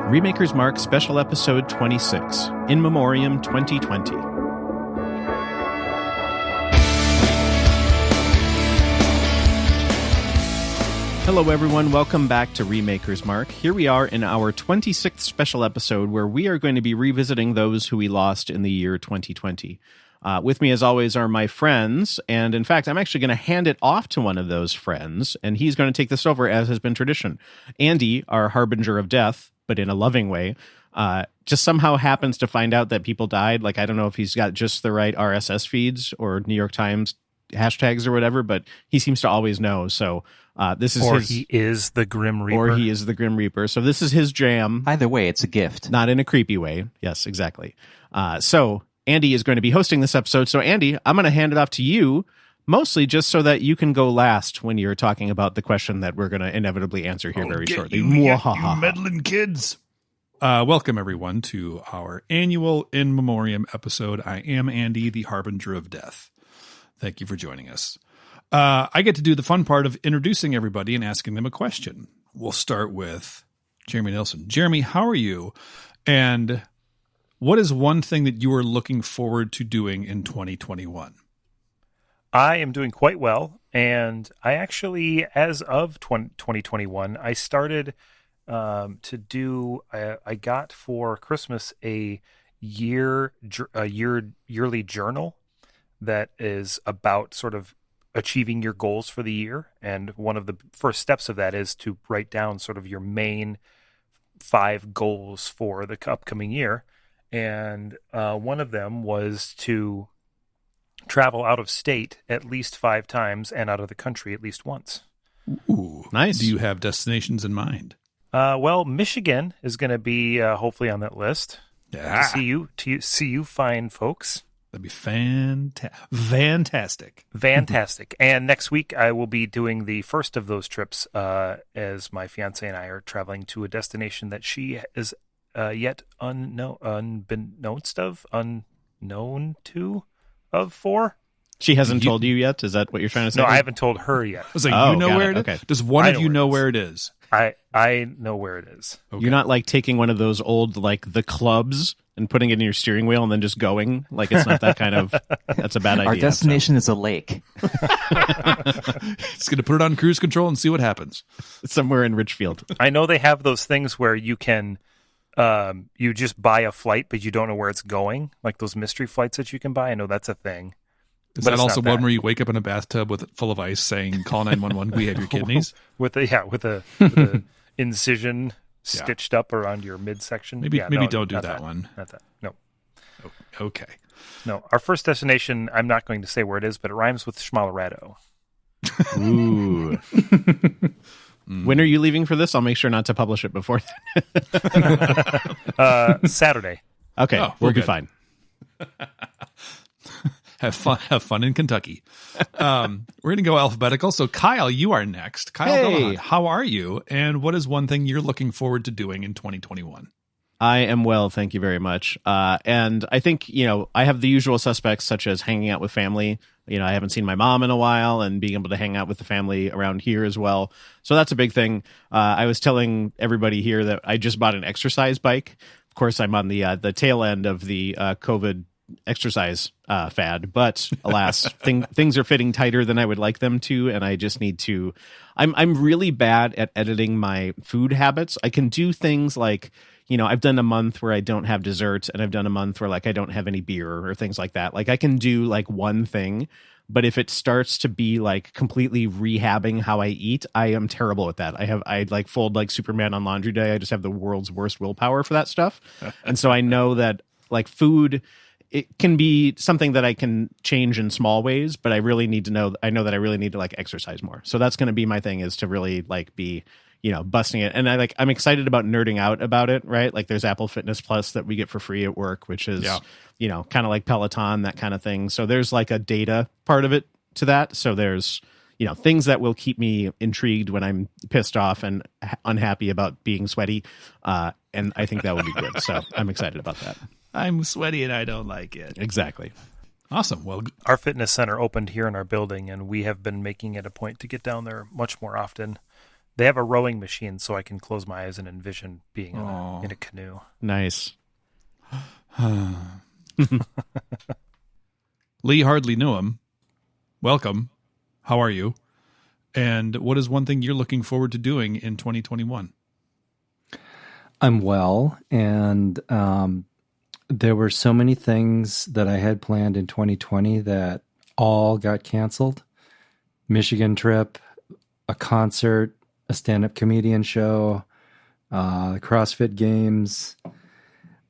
Remaker's Mark Special Episode 26, In Memoriam 2020. Hello everyone, welcome back to Remaker's Mark. Here we are in our 26th special episode where we are going to be revisiting those who we lost in the year 2020. With me, as always, are my friends, and in fact, I'm actually going to hand it off to one of those friends, and he's going to take this over as has been tradition. Andy, our harbinger of death, but in a loving way, just somehow happens to find out that people died. Like, I don't know if he's got just the right RSS feeds or New York Times hashtags or whatever, but he seems to always know. So this is he is the Grim Reaper. Or he is the Grim Reaper. So this is his jam. Either way, it's a gift. Not in a creepy way. Yes, exactly. So Andy is going to be hosting this episode. So Andy, I'm going to hand it off to you, mostly just so that you can go last when you're talking about the question that we're going to inevitably answer here very shortly. You meddling kids. Welcome, everyone, to our annual In Memoriam episode. I am Andy, the Harbinger of Death. Thank you for joining us. I get to do the fun part of introducing everybody and asking them a question. We'll start with Jeremy Nelson. Jeremy, how are you? And what is one thing that you are looking forward to doing in 2021? I am doing quite well, and I actually, as of 2021, I started to do. I got for Christmas a yearly journal that is about sort of achieving your goals for the year, and one of the first steps of that is to write down sort of your main 5 goals for the upcoming year. And one of them was to travel out of state at least 5 times and out of the country at least once. Ooh, nice. Do you have destinations in mind? Well, Michigan is going to be hopefully on that list. Yeah. To see you fine folks. That'd be fantastic. Fantastic. And next week I will be doing the first of those trips as my fiance and I are traveling to a destination that she is yet unknown for. She hasn't told you yet? Is that what you're trying to say? No, I haven't told her yet. I was like, you know where it is? Okay. Does one of you know where it is? I know where it is. Okay. You're not like taking one of those old, like the clubs and putting it in your steering wheel and then just going? Like it's not that kind of, that's a bad idea. Our destination is a lake. It's going to put it on cruise control and see what happens. It's somewhere in Richfield. I know they have those things where you can, you just buy a flight, but you don't know where it's going. Like those mystery flights that you can buy. I know that's a thing. Is that also one where you wake up in a bathtub full of ice saying, call 911, we have your kidneys? with a incision stitched up around your midsection. Maybe don't do that one. Not that. No. Okay. No. Our first destination, I'm not going to say where it is, but it rhymes with Schmallerado. Ooh. When are you leaving for this? I'll make sure not to publish it before then. Saturday. Okay, we'll be fine. Have fun in Kentucky. We're going to go alphabetical. So Kyle, you are next. Kyle, hey. How are you? And what is one thing you're looking forward to doing in 2021? I am well, thank you very much. And I think, I have the usual suspects such as hanging out with family. I haven't seen my mom in a while and being able to hang out with the family around here as well. So that's a big thing. I was telling everybody here that I just bought an exercise bike. Of course, I'm on the tail end of the COVID exercise fad, but alas, things are fitting tighter than I would like them to, and I just need to. I'm really bad at editing my food habits. I can do things like, I've done a month where I don't have dessert, and I've done a month where like I don't have any beer or things like that. Like I can do like one thing, but if it starts to be like completely rehabbing how I eat, I am terrible at that. I like fold like Superman on laundry day. I just have the world's worst willpower for that stuff, and so I know that like food, it can be something that I can change in small ways, but I really need to know. I know that I really need to like exercise more. So that's going to be my thing, is to really like be, busting it. And I'm excited about nerding out about it, right? Like there's Apple Fitness Plus that we get for free at work, which is, kind of like Peloton, that kind of thing. So there's like a data part of it to that. So there's, things that will keep me intrigued when I'm pissed off and unhappy about being sweaty. And I think that would be good. So I'm excited about that. I'm sweaty and I don't like it. Exactly. Awesome. Well, our fitness center opened here in our building, and we have been making it a point to get down there much more often. They have a rowing machine, so I can close my eyes and envision being in a canoe. Nice. Lee hardly knew him. Welcome. How are you? And what is one thing you're looking forward to doing in 2021? I'm well, and there were so many things that I had planned in 2020 that all got canceled. Michigan trip, a concert, a stand-up comedian show, CrossFit Games,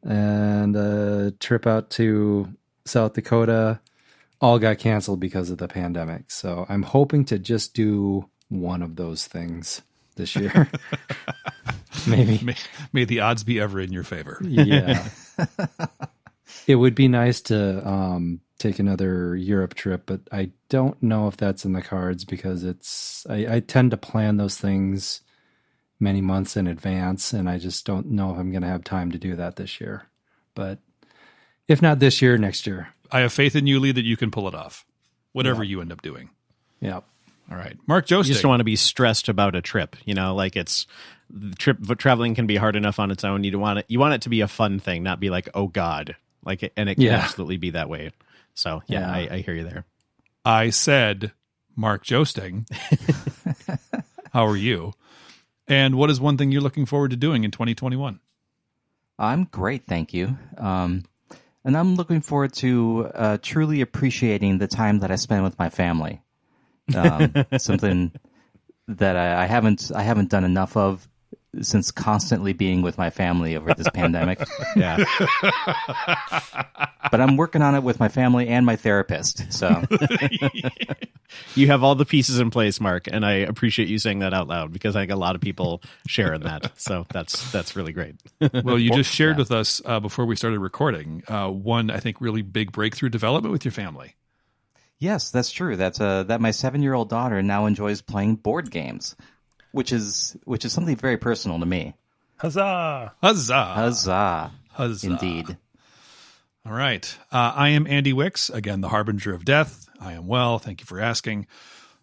and a trip out to South Dakota all got canceled because of the pandemic. So I'm hoping to just do one of those things this year. Maybe. May the odds be ever in your favor. Yeah. It would be nice to take another Europe trip, but I don't know if that's in the cards because I tend to plan those things many months in advance, and I just don't know if I'm going to have time to do that this year. But if not this year, next year. I have faith in you, Lee, that you can pull it off, whatever you end up doing. Yeah. All right. Mark Joesting. You just don't want to be stressed about a trip. Like it's the trip, but traveling can be hard enough on its own. You want it to be a fun thing, not be like, oh God, and it can absolutely be that way. So I hear you there. I said, Mark Joesting. How are you? And what is one thing you're looking forward to doing in 2021? I'm great, thank you. And I'm looking forward to truly appreciating the time that I spend with my family. Something that I haven't done enough of since constantly being with my family over this pandemic. Yeah. But I'm working on it with my family and my therapist. So you have all the pieces in place, Mark, and I appreciate you saying that out loud because I think a lot of people share in that. So that's really great. Well, you just shared with us before we started recording one, I think, really big breakthrough development with your family. yes, that's true. That my 7-year-old daughter now enjoys playing board games, which is something very personal to me. Huzzah! Huzzah! Huzzah! Huzzah! Indeed. All right. I am Andy Wicks, again, the Harbinger of Death. I am well. Thank you for asking.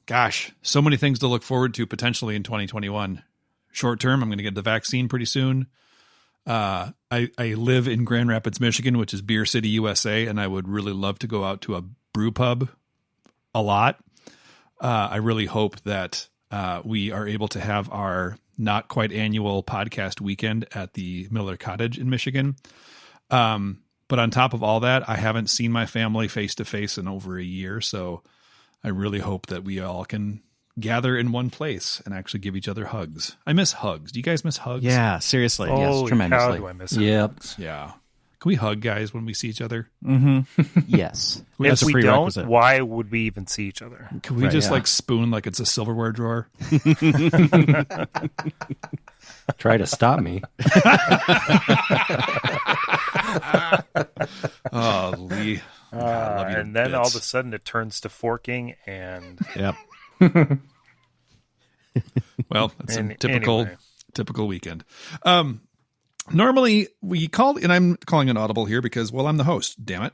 Gosh, so many things to look forward to potentially in 2021. Short term, I'm going to get the vaccine pretty soon. I live in Grand Rapids, Michigan, which is Beer City, USA, and I would really love to go out to a brew pub a lot. I really hope that we are able to have our not quite annual podcast weekend at the Miller Cottage in Michigan. But on top of all that, I haven't seen my family face to face in over a year. So I really hope that we all can gather in one place and actually give each other hugs. I miss hugs. Do you guys miss hugs? Yeah, seriously. Yes, tremendously. How do I miss hugs? Yeah. Can we hug, guys, when we see each other? Mm-hmm. Yes. That's If a we don't, prerequisite. why would we even see each other? Can we just like spoon like it's a silverware drawer? Try to stop me. Oh, Lee. God, I love you to And then all of a bits. sudden it turns to forking and Yep. Well, it's a Anyway. typical weekend. Normally we call, and I'm calling an audible here because, well, I'm the host, damn it.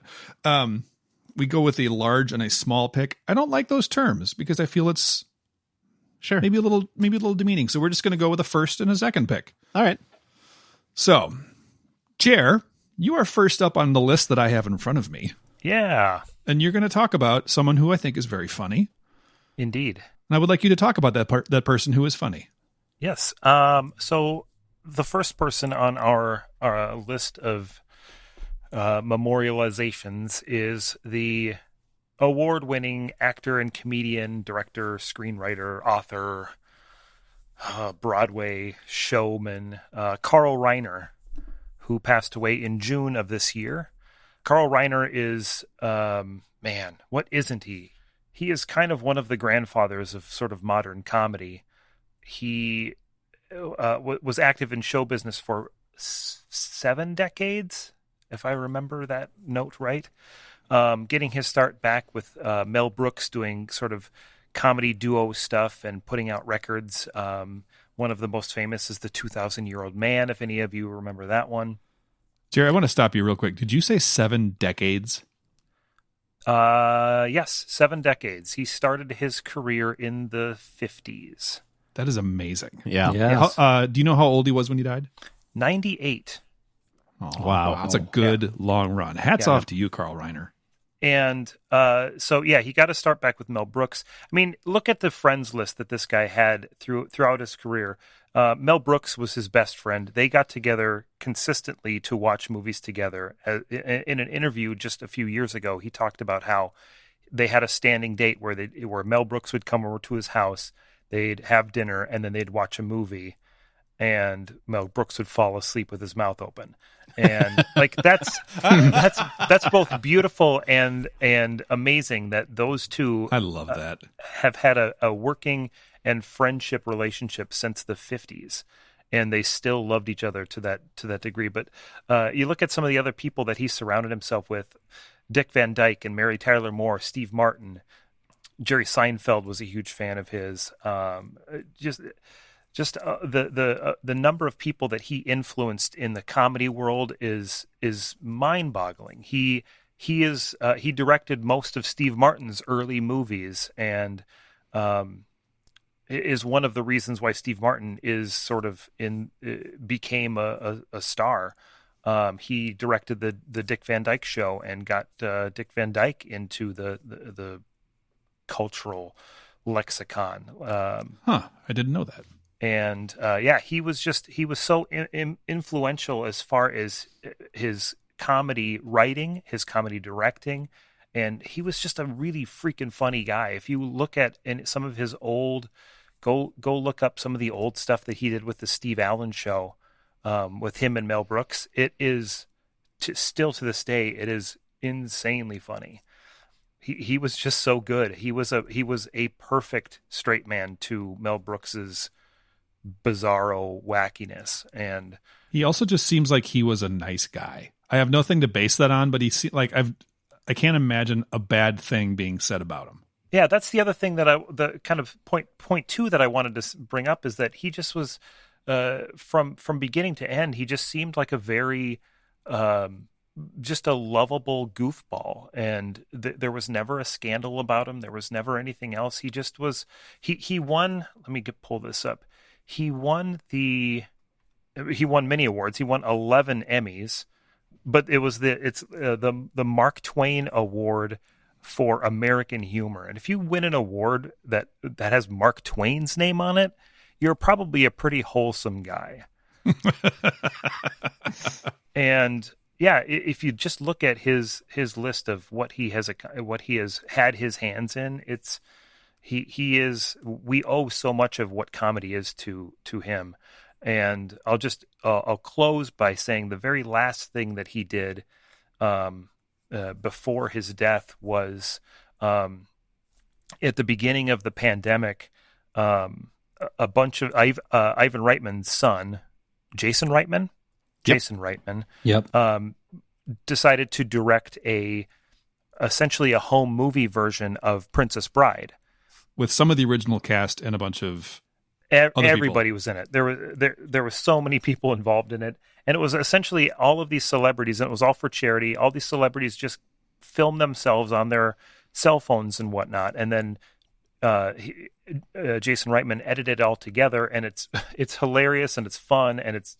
We go with a large and a small pick. I don't like those terms because I feel it's Sure. maybe a little demeaning. So we're just going to go with a first and a second pick. All right. So, Chair, you are first up on the list that I have in front of me. yeah, And you're going to talk about someone who I think is very funny. indeed. And I would like you to talk about that person who is funny. Yes. So the first person on our list of memorializations is the award-winning actor and comedian, director, screenwriter, author, Broadway showman, Carl Reiner, who passed away in June of this year. Carl Reiner is, man, what isn't he? He is kind of one of the grandfathers of sort of modern comedy. He was active in show business for 7 decades, if I remember that note right. Getting his start back with Mel Brooks doing sort of comedy duo stuff and putting out records. One of the most famous is The 2,000-Year-Old Man, if any of you remember that one. Jerry, I want to stop you real quick. Did you say 7 decades? Yes, 7 decades. He started his career in the 50s. That is amazing. Yeah. Yes. Do you know how old he was when he died? 98. Oh, Wow. That's a good long run. Hats off to you, Carl Reiner. And so, he got to start back with Mel Brooks. I mean, look at the friends list that this guy had throughout his career. Mel Brooks was his best friend. They got together consistently to watch movies together. In an interview just a few years ago, he talked about how they had a standing date where Mel Brooks would come over to his house, they'd have dinner, and then they'd watch a movie. And Mel Brooks would fall asleep with his mouth open, and like that's both beautiful and amazing that those two I love that have had a working and friendship relationship since the 50s, and they still loved each other to that degree. But you look at some of the other people that he surrounded himself with: Dick Van Dyke and Mary Tyler Moore, Steve Martin, Jerry Seinfeld was a huge fan of his. Just the number of people that he influenced in the comedy world is mind-boggling. He directed most of Steve Martin's early movies, and is one of the reasons why Steve Martin is sort of became a star. He directed the Dick Van Dyke Show and got Dick Van Dyke into the cultural lexicon. I didn't know that. And he was so influential as far as his comedy writing, his comedy directing, and he was just a really freaking funny guy. If you look at some of his old, go look up some of the old stuff that he did with the Steve Allen Show, with him and Mel Brooks. It is still to this day, it is insanely funny. He was just so good. He was a perfect straight man to Mel Brooks's bizarro wackiness, and he also just seems like he was a nice guy. I have nothing to base that on, but I can't imagine a bad thing being said about him. Yeah, that's the other thing that the kind of point two that I wanted to bring up is that he just was from beginning to end, he just seemed like a very just a lovable goofball, and there was never a scandal about him. There was never anything else. He just was. He won. Let me pull this up. He won many awards. He won 11 Emmys, but it was the Mark Twain Award for American humor. And if you win an award that has Mark Twain's name on it, you're probably a pretty wholesome guy. And yeah, if you just look at his list of what he has had his hands in, we owe so much of what comedy is to him. And I'll close by saying the very last thing that he did before his death was at the beginning of the pandemic. A bunch of Ivan Reitman's son, Jason Reitman. Yep. Decided to direct essentially a home movie version of Princess Bride, with some of the original cast and a bunch of everybody was in it. There were so many people involved in it, and it was essentially all of these celebrities, and it was all for charity. All these celebrities just filmed themselves on their cell phones and whatnot, and then Jason Reitman edited it all together, and it's hilarious and it's fun and it's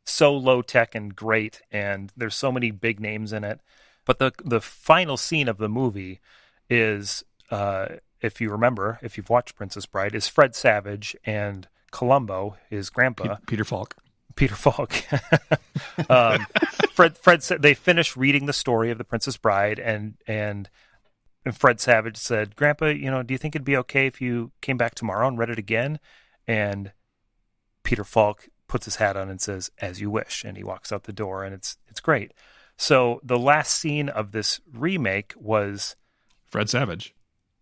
so low tech and great, and there's so many big names in it. But the final scene of the movie is, if you remember, if you've watched Princess Bride, is Fred Savage and Columbo, his grandpa, Peter Falk. Fred said they finished reading the story of the Princess Bride, and Fred Savage said, "Grandpa, do you think it'd be okay if you came back tomorrow and read it again?" And Peter Falk puts his hat on and says, "As you wish," and he walks out the door, and it's great. So the last scene of this remake was Fred Savage.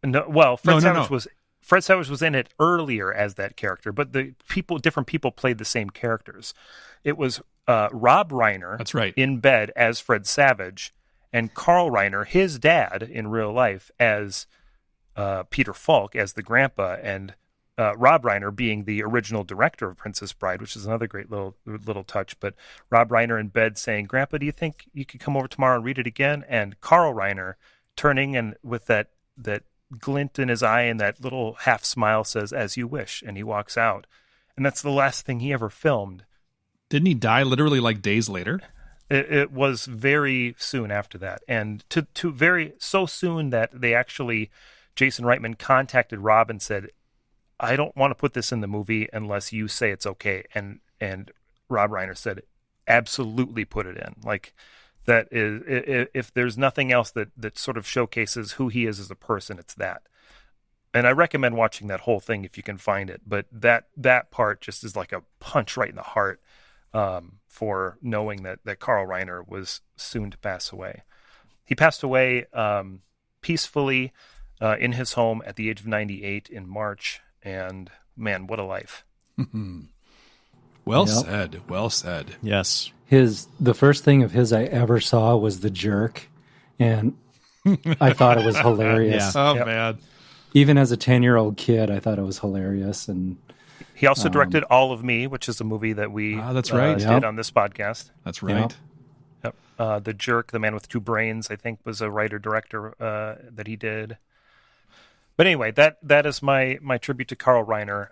Fred Savage was in it earlier as that character, but different people played the same characters. It was Rob Reiner, that's right, in bed as Fred Savage, and Carl Reiner, his dad in real life, as Peter Falk, as the grandpa, and Rob Reiner being the original director of Princess Bride, which is another great little touch. But Rob Reiner in bed saying, "Grandpa, do you think you could come over tomorrow and read it again?" And Carl Reiner turning and with that glint in his eye and that little half smile says, "As you wish," and he walks out. And that's the last thing he ever filmed. Didn't he die literally like days later? It was very soon after that, and so soon that they actually, Jason Reitman contacted Rob and said, "I don't want to put this in the movie unless you say it's okay." And Rob Reiner said, "Absolutely, put it in." Like, that is, if there's nothing else that sort of showcases who he is as a person, it's that. And I recommend watching that whole thing if you can find it. But that part just is like a punch right in the heart. For knowing that Carl Reiner was soon to pass away. He passed away peacefully in his home at the age of 98 in March, and man, what a life. Well said. Well said. Yes. The first thing of his I ever saw was The Jerk, and I thought it was hilarious. Yeah. Oh, man. Even as a 10-year-old kid, I thought it was hilarious. And he also directed All of Me, which is a movie that we that's right. did on this podcast. That's right. Yep. The Jerk, The Man with Two Brains, I think was a writer-director that he did. But anyway, that is my tribute to Carl Reiner.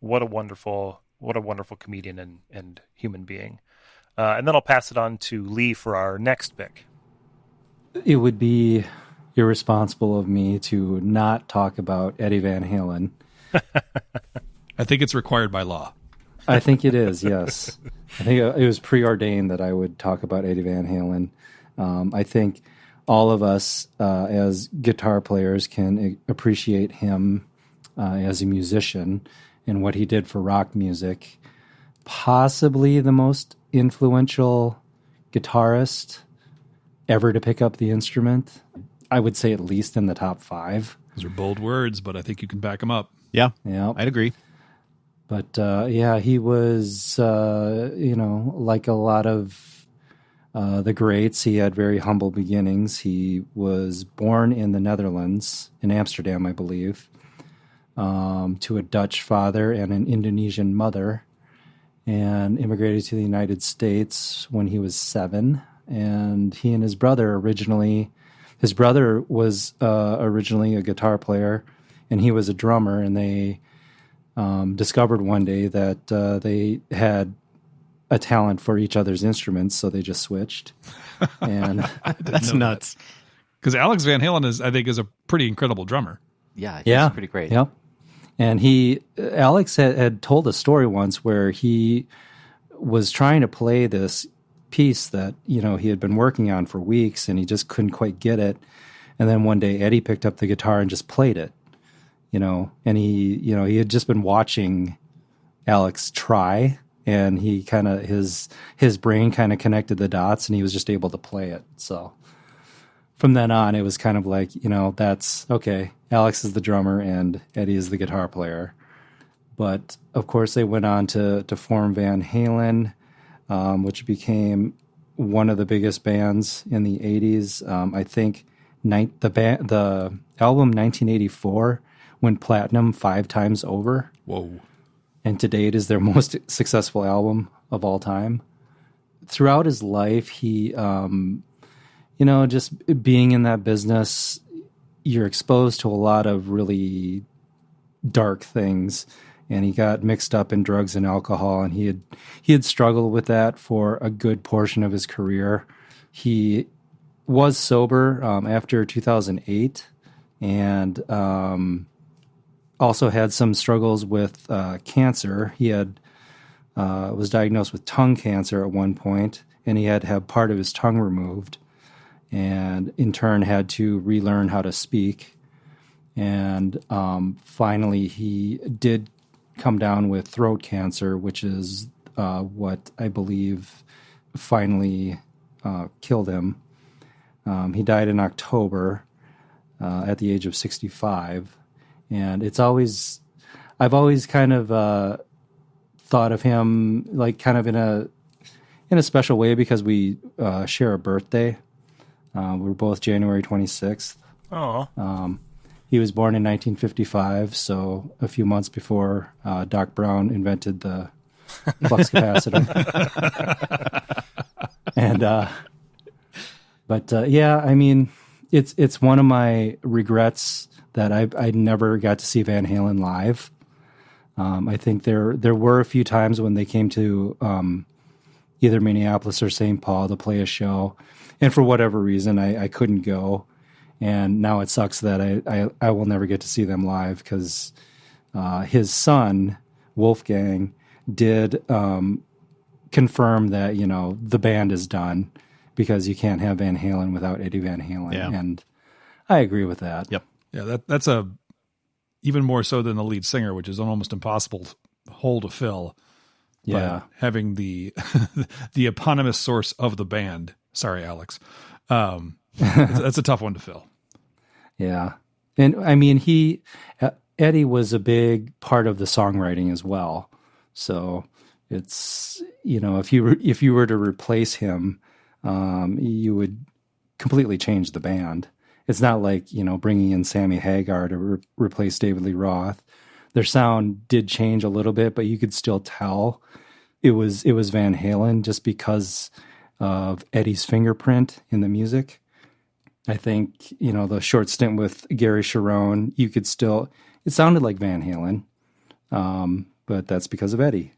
What a wonderful comedian and human being. And then I'll pass it on to Lee for our next pick. It would be irresponsible of me to not talk about Eddie Van Halen. I think it's required by law. I think it is, yes. I think it was preordained that I would talk about Eddie Van Halen. I think all of us as guitar players can appreciate him as a musician and what he did for rock music. Possibly the most influential guitarist ever to pick up the instrument. I would say at least in the top 5. Those are bold words, but I think you can back them up. Yeah, I'd agree. But he was, like a lot of the greats, he had very humble beginnings. He was born in the Netherlands, in Amsterdam, I believe, to a Dutch father and an Indonesian mother, and immigrated to the United States when he was 7. And he and his brother his brother was originally a guitar player, and he was a drummer, and they discovered one day that they had a talent for each other's instruments, so they just switched. And that's nuts. Because Alex Van Halen is a pretty incredible drummer. Yeah, he's pretty great. Yep. And Alex had told a story once where he was trying to play this piece that, he had been working on for weeks, and he just couldn't quite get it. And then one day Eddie picked up the guitar and just played it. And he had just been watching Alex try, and he kind of, his brain kind of connected the dots, and he was just able to play it. So from then on, it was kind of like, that's okay. Alex is the drummer and Eddie is the guitar player. But of course they went on to form Van Halen, which became one of the biggest bands in the 80s. I think the album 1984 went platinum 5 times over. Whoa. And to date is their most successful album of all time. Throughout his life, he, just being in that business, you're exposed to a lot of really dark things. And he got mixed up in drugs and alcohol, and he had struggled with that for a good portion of his career. He was sober after 2008, and also had some struggles with cancer. He was diagnosed with tongue cancer at one point, and he had to have part of his tongue removed, and in turn had to relearn how to speak. And finally, he did come down with throat cancer, which is what I believe finally killed him. He died in October at the age of 65. And I've always kind of thought of him like kind of in a special way because we share a birthday. We're both January 26th. Oh. He was born in 1955, so a few months before Doc Brown invented the flux capacitor. And, yeah, I mean, it's one of my regrets that I never got to see Van Halen live. I think there were a few times when they came to either Minneapolis or St. Paul to play a show, and for whatever reason I couldn't go. And now it sucks that I will never get to see them live because his son Wolfgang did confirm that the band is done because you can't have Van Halen without Eddie Van Halen, and I agree with that. Yep. Yeah, that's even more so than the lead singer, which is an almost impossible hole to fill. Yeah, but having the the eponymous source of the band. Sorry, Alex. That's a tough one to fill. Yeah, and I mean Eddie was a big part of the songwriting as well. So it's if you were to replace him, you would completely change the band. It's not like, bringing in Sammy Hagar to replace David Lee Roth. Their sound did change a little bit, but you could still tell it was Van Halen just because of Eddie's fingerprint in the music. I think, the short stint with Gary Cherone, it sounded like Van Halen, but that's because of Eddie.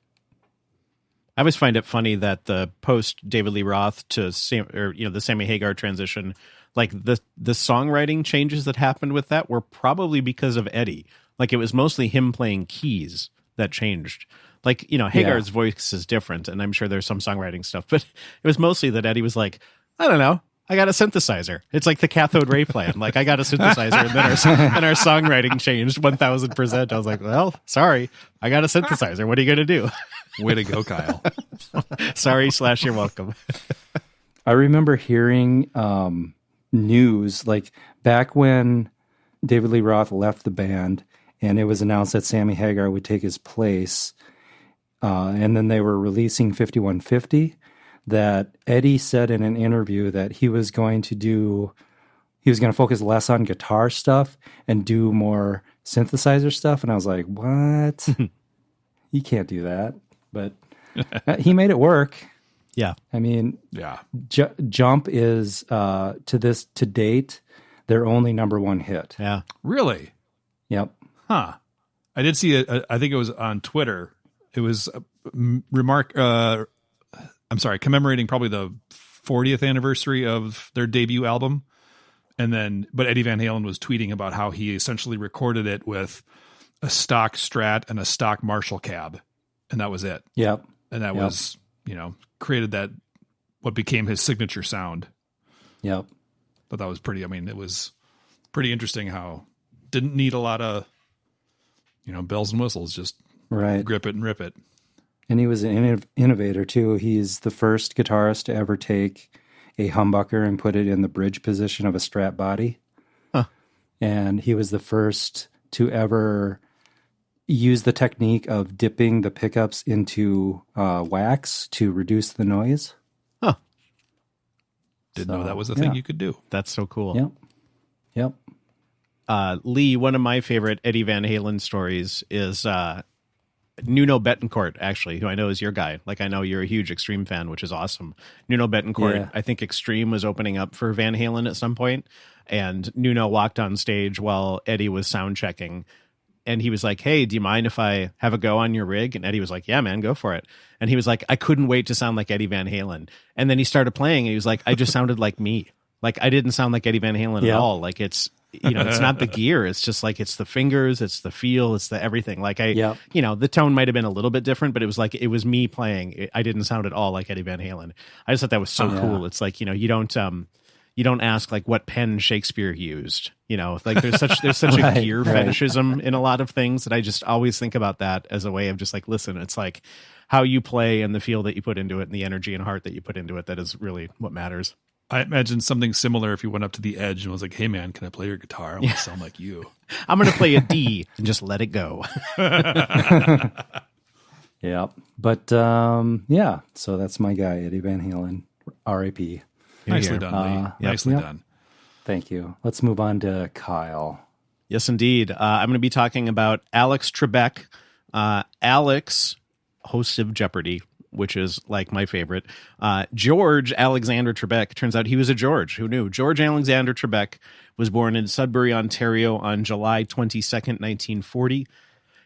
I always find it funny that the post David Lee Roth to the Sammy Hagar transition, like the songwriting changes that happened with that were probably because of Eddie. Like it was mostly him playing keys that changed. Like, Hagar's voice is different, and I'm sure there's some songwriting stuff, but it was mostly that Eddie was like, I don't know, I got a synthesizer. It's like the cathode ray plan. Like I got a synthesizer, and then our songwriting changed 1,000%. I was like, well, sorry, I got a synthesizer. What are you going to do? Way to go, Kyle. Sorry / you're welcome. I remember hearing news like back when David Lee Roth left the band and it was announced that Sammy Hagar would take his place, and then they were releasing 5150, that Eddie said in an interview that he was going to focus less on guitar stuff and do more synthesizer stuff. And I was like, what? You can't do that. But he made it work. Yeah. I mean, yeah. Jump is, to date, their only number one hit. Yeah. Really? Yep. Huh. I did see it. I think it was on Twitter. It was commemorating probably the 40th anniversary of their debut album. But Eddie Van Halen was tweeting about how he essentially recorded it with a stock Strat and a stock Marshall cab. And that was it. Yep. And that was, created what became his signature sound. Yep. But that was it was pretty interesting how didn't need a lot of, bells and whistles, just grip it and rip it. And he was an innovator too. He's the first guitarist to ever take a humbucker and put it in the bridge position of a Strat body. Huh. And he was the first to ever use the technique of dipping the pickups into wax to reduce the noise. Huh. Didn't know that was a thing you could do. That's so cool. Yep. Lee, one of my favorite Eddie Van Halen stories is Nuno Bettencourt, actually, who I know is your guy. Like, I know you're a huge Extreme fan, which is awesome. Nuno Bettencourt, I think Extreme was opening up for Van Halen at some point, and Nuno walked on stage while Eddie was sound checking. And he was like, hey, do you mind if I have a go on your rig? And Eddie was like, yeah, man, go for it. And he was like, I couldn't wait to sound like Eddie Van Halen. And then he started playing and he was like, I just sounded like me. Like, I didn't sound like Eddie Van Halen at all. Like, it's, it's not the gear. It's just like, it's the fingers, it's the feel, it's the everything. Like the tone might've been a little bit different, but it was like, it was me playing. I didn't sound at all like Eddie Van Halen. I just thought that was so cool. It's like, you don't ask like what pen Shakespeare used, like there's such a gear fetishism in a lot of things that I just always think about that as a way of just like, listen, it's like how you play and the feel that you put into it and the energy and heart that you put into it. That is really what matters. I imagine something similar if you went up to the Edge and was like, hey man, can I play your guitar? I want to sound like you. I'm going to play a D and just let it go. Yeah. But so that's my guy, Eddie Van Halen, R.I.P. Nicely done, Lee. Nicely done. Thank you. Let's move on to Kyle. Yes, indeed. I'm going to be talking about Alex Trebek. Alex, host of Jeopardy, which is like my favorite. George Alexander Trebek, turns out he was a George. Who knew? George Alexander Trebek was born in Sudbury, Ontario on July 22nd, 1940.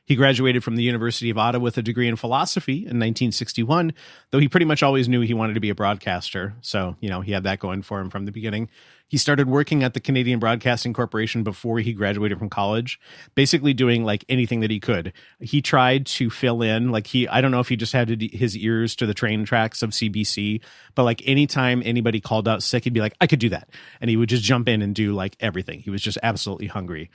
He graduated from the University of Ottawa with a degree in philosophy in 1961, though he pretty much always knew he wanted to be a broadcaster. So, he had that going for him from the beginning. He started working at the Canadian Broadcasting Corporation before he graduated from college, basically doing like anything that he could. He tried to fill in, I don't know if he just had his ears to the train tracks of CBC, but like anytime anybody called out sick, he'd be like, I could do that. And he would just jump in and do like everything. He was just absolutely hungry.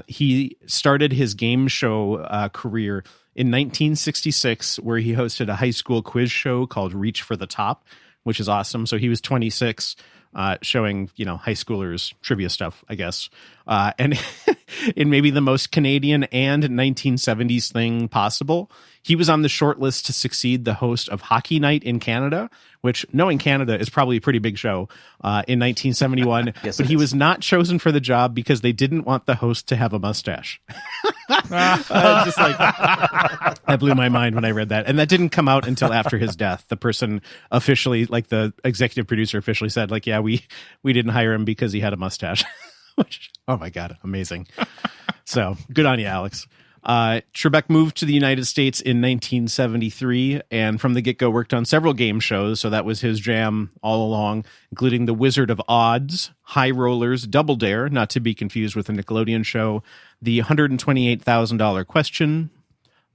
He started his game show career in 1966, where he hosted a high school quiz show called Reach for the Top, which is awesome. So he was 26. Showing, high schoolers trivia stuff, I guess. And in maybe the most Canadian and 1970s thing possible, he was on the short list to succeed the host of Hockey Night in Canada, which, knowing Canada, is probably a pretty big show, in 1971. Yes, but he was not chosen for the job because they didn't want the host to have a mustache. Just like, that blew my mind when I read that. And that didn't come out until after his death. The person officially, like the executive producer officially said, like, yeah, we didn't hire him because he had a mustache. Which, oh my God, amazing. So good on you, Alex. Trebek moved to the United States in 1973 and from the get-go worked on several game shows, so that was his jam all along, including The Wizard of Odds, High Rollers, Double Dare, not to be confused with a Nickelodeon show, The $128,000 Question,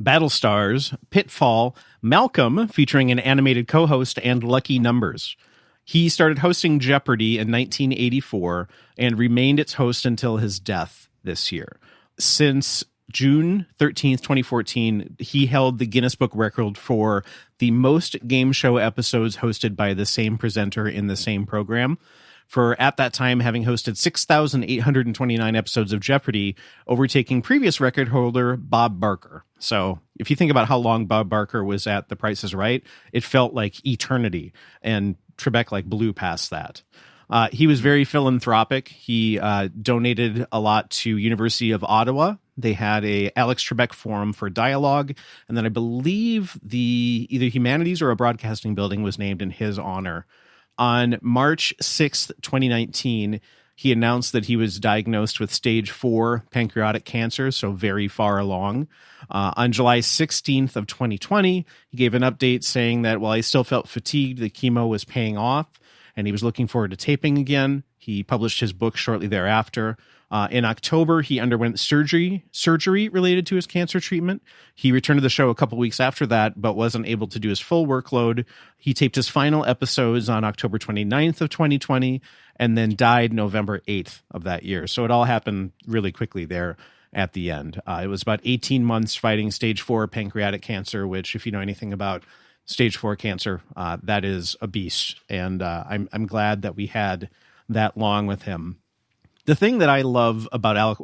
Battlestars, Pitfall, Malcolm, featuring an animated co-host, and Lucky Numbers. He started hosting Jeopardy in 1984 and remained its host until his death this year. Since June 13th, 2014, he held the Guinness Book record for the most game show episodes hosted by the same presenter in the same program. For, at that time, having hosted 6,829 episodes of Jeopardy, overtaking previous record holder Bob Barker. So if you think about how long Bob Barker was at The Price is Right, it felt like eternity, and Trebek blew past that. He was very philanthropic. He donated a lot to University of Ottawa. They had a Alex Trebek Forum for Dialogue, and then I believe the either Humanities or a Broadcasting building was named in his honor. On March 6th, 2019, he announced that he was diagnosed with stage 4 pancreatic cancer, so very far along. On July 16th of 2020, he gave an update saying that while he still felt fatigued, the chemo was paying off, and he was looking forward to taping again. He published his book shortly thereafter. In October, he underwent surgery related to his cancer treatment. He returned to the show a couple weeks after that, but wasn't able to do his full workload. He taped his final episodes on October 29th of 2020 and then died November 8th of that year. So it all happened really quickly there at the end. It was about 18 months fighting stage 4 pancreatic cancer, which, if you know anything about stage 4 cancer, that is a beast. And I'm glad that we had that long with him. The thing that I love about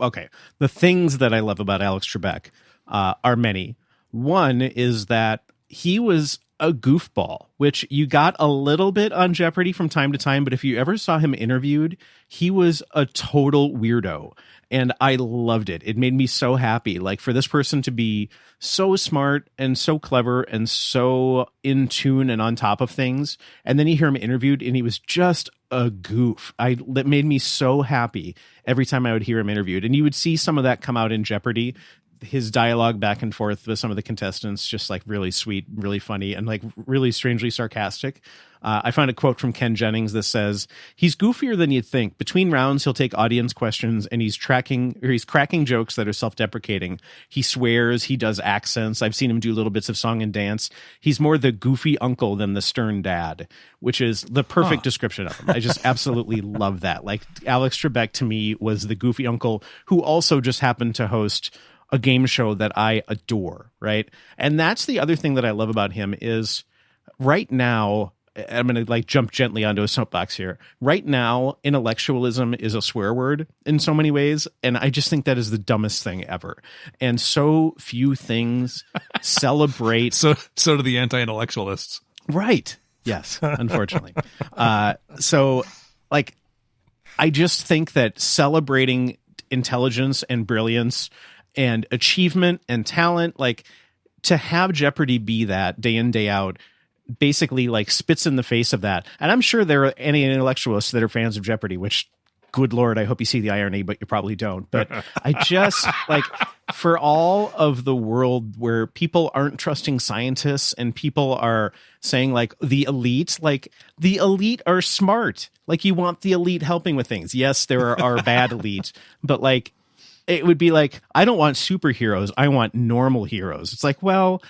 the things that I love about Alex Trebek are many. One is that he was a goofball, which you got a little bit on Jeopardy from time to time, but if you ever saw him interviewed, he was a total weirdo. And I loved it. It made me so happy. For this person to be so smart and so clever and so in tune and on top of things. And then you hear him interviewed and he was just a goof. That made me so happy every time I would hear him interviewed. And you would see some of that come out in Jeopardy. His dialogue back and forth with some of the contestants, just really sweet, really funny, and really strangely sarcastic. I found a quote from Ken Jennings that says, "He's goofier than you'd think. Between rounds, he'll take audience questions and he's cracking jokes that are self-deprecating. He swears, he does accents. I've seen him do little bits of song and dance. He's more the goofy uncle than the stern dad," which is the perfect description of him. I just absolutely love that. Alex Trebek to me was the goofy uncle who also just happened to host a game show that I adore, right? And that's the other thing that I love about him is right now, I'm going to jump gently onto a soapbox here. Right now, intellectualism is a swear word in so many ways, and I just think that is the dumbest thing ever. And so few things celebrate. So do the anti-intellectualists. Right. Yes, unfortunately. I just think that celebrating intelligence and brilliance and achievement and talent, to have Jeopardy be that day in, day out, basically like spits in the face of that. And I'm sure there are any intellectualists that are fans of Jeopardy, which, good Lord, I hope you see the irony, but you probably don't. But I just like, for all of the world where people aren't trusting scientists and people are saying like the elite are smart. Like, you want the elite helping with things. Yes, there are bad elite, but like, it would be like, I don't want superheroes. I want normal heroes. It's like, well,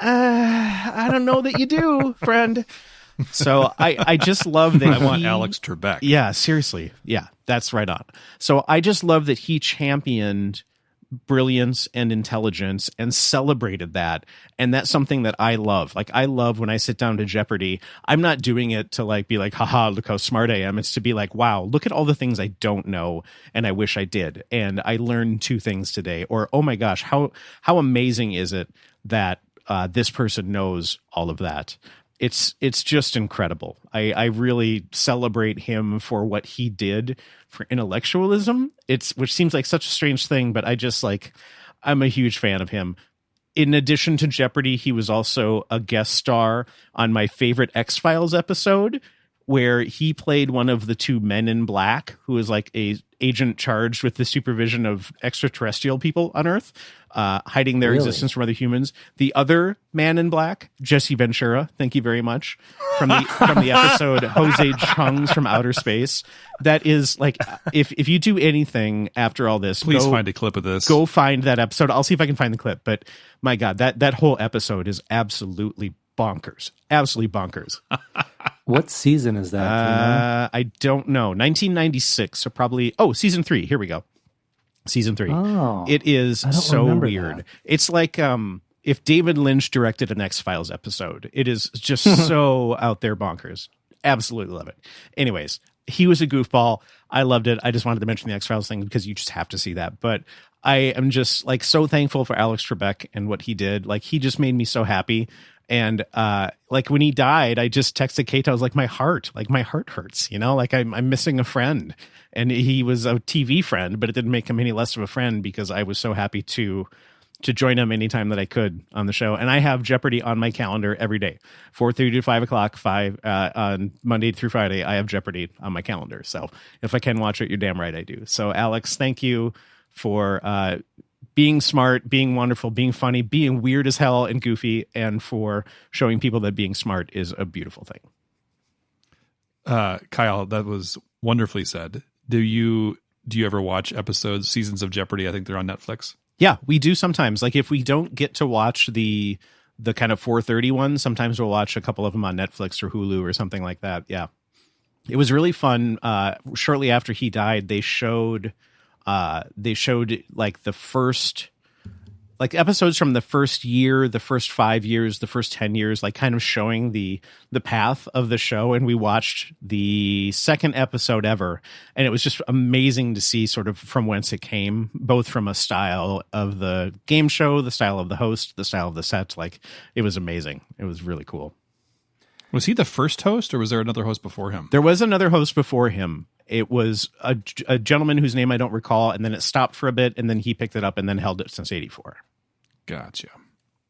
I don't know that you do, friend. So I just love that. I want Alex Trebek. Yeah, seriously. Yeah, that's right on. So I just love that he championed brilliance and intelligence and celebrated that. And that's something that I love. Like, I love when I sit down to Jeopardy, I'm not doing it to like be like, haha, look how smart I am. It's to be like, wow, look at all the things I don't know and I wish I did. And I learned 2 things today. Or, oh my gosh, how amazing is it that this person knows all of that. It's just incredible. I really celebrate him for what he did for intellectualism. Which seems like such a strange thing, but I'm a huge fan of him. In addition to Jeopardy, he was also a guest star on my favorite X-Files episode, where he played one of the 2 men in black, who is like a agent charged with the supervision of extraterrestrial people on Earth, hiding their existence from other humans. The other man in black, Jesse Ventura, thank you very much, from the episode Jose Chung's from Outer Space. That is like, if you do anything after all this, please find a clip of this. Go find that episode. I'll see if I can find the clip. But my God, that whole episode is absolutely bonkers. Absolutely bonkers. What season is that? I don't know. 1996. So probably. Oh, season 3. Here we go. Season 3. Oh, it is so weird. That. It's like if David Lynch directed an X-Files episode. It is just so out there bonkers. Absolutely love it. Anyways, he was a goofball. I loved it. I just wanted to mention the X-Files thing because you just have to see that. But I am just like so thankful for Alex Trebek and what he did. Like, he just made me so happy. And like when he died, I just texted Kate. I was like, my heart hurts, you know, like I'm missing a friend. And he was a TV friend, but it didn't make him any less of a friend because I was so happy to join him anytime that I could on the show. And I have Jeopardy on my calendar every day, 4:30 to 5 o'clock, on Monday through Friday. I have Jeopardy on my calendar. So if I can watch it, you're damn right I do. So Alex, thank you for being smart, being wonderful, being funny, being weird as hell and goofy, and for showing people that being smart is a beautiful thing. Kyle, that was wonderfully said. Do you ever watch seasons of Jeopardy? I think they're on Netflix. Yeah, we do sometimes. Like, if we don't get to watch the kind of 4:30 ones, sometimes we'll watch a couple of them on Netflix or Hulu or something like that. Yeah. It was really fun. Shortly after he died, they showed like the first, like episodes from the first year, the first 5 years, the first 10 years, like kind of showing the path of the show. And we watched the second episode ever. And it was just amazing to see sort of from whence it came, both from a style of the game show, the style of the host, the style of the set. Like, it was amazing. It was really cool. Was he the first host, or was there another host before him? There was another host before him. It was a gentleman whose name I don't recall, and then it stopped for a bit, and then he picked it up and then held it since 84. Gotcha.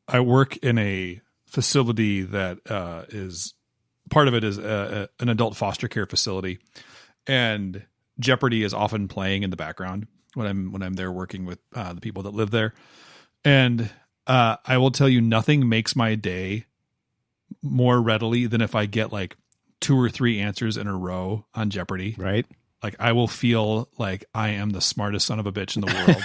I work in a facility that is part of it is an adult foster care facility, and Jeopardy is often playing in the background when I'm there working with the people that live there. And I will tell you, nothing makes my day more readily than if I get like 2 or 3 answers in a row on Jeopardy. Right. Like, I will feel like I am the smartest son of a bitch in the world.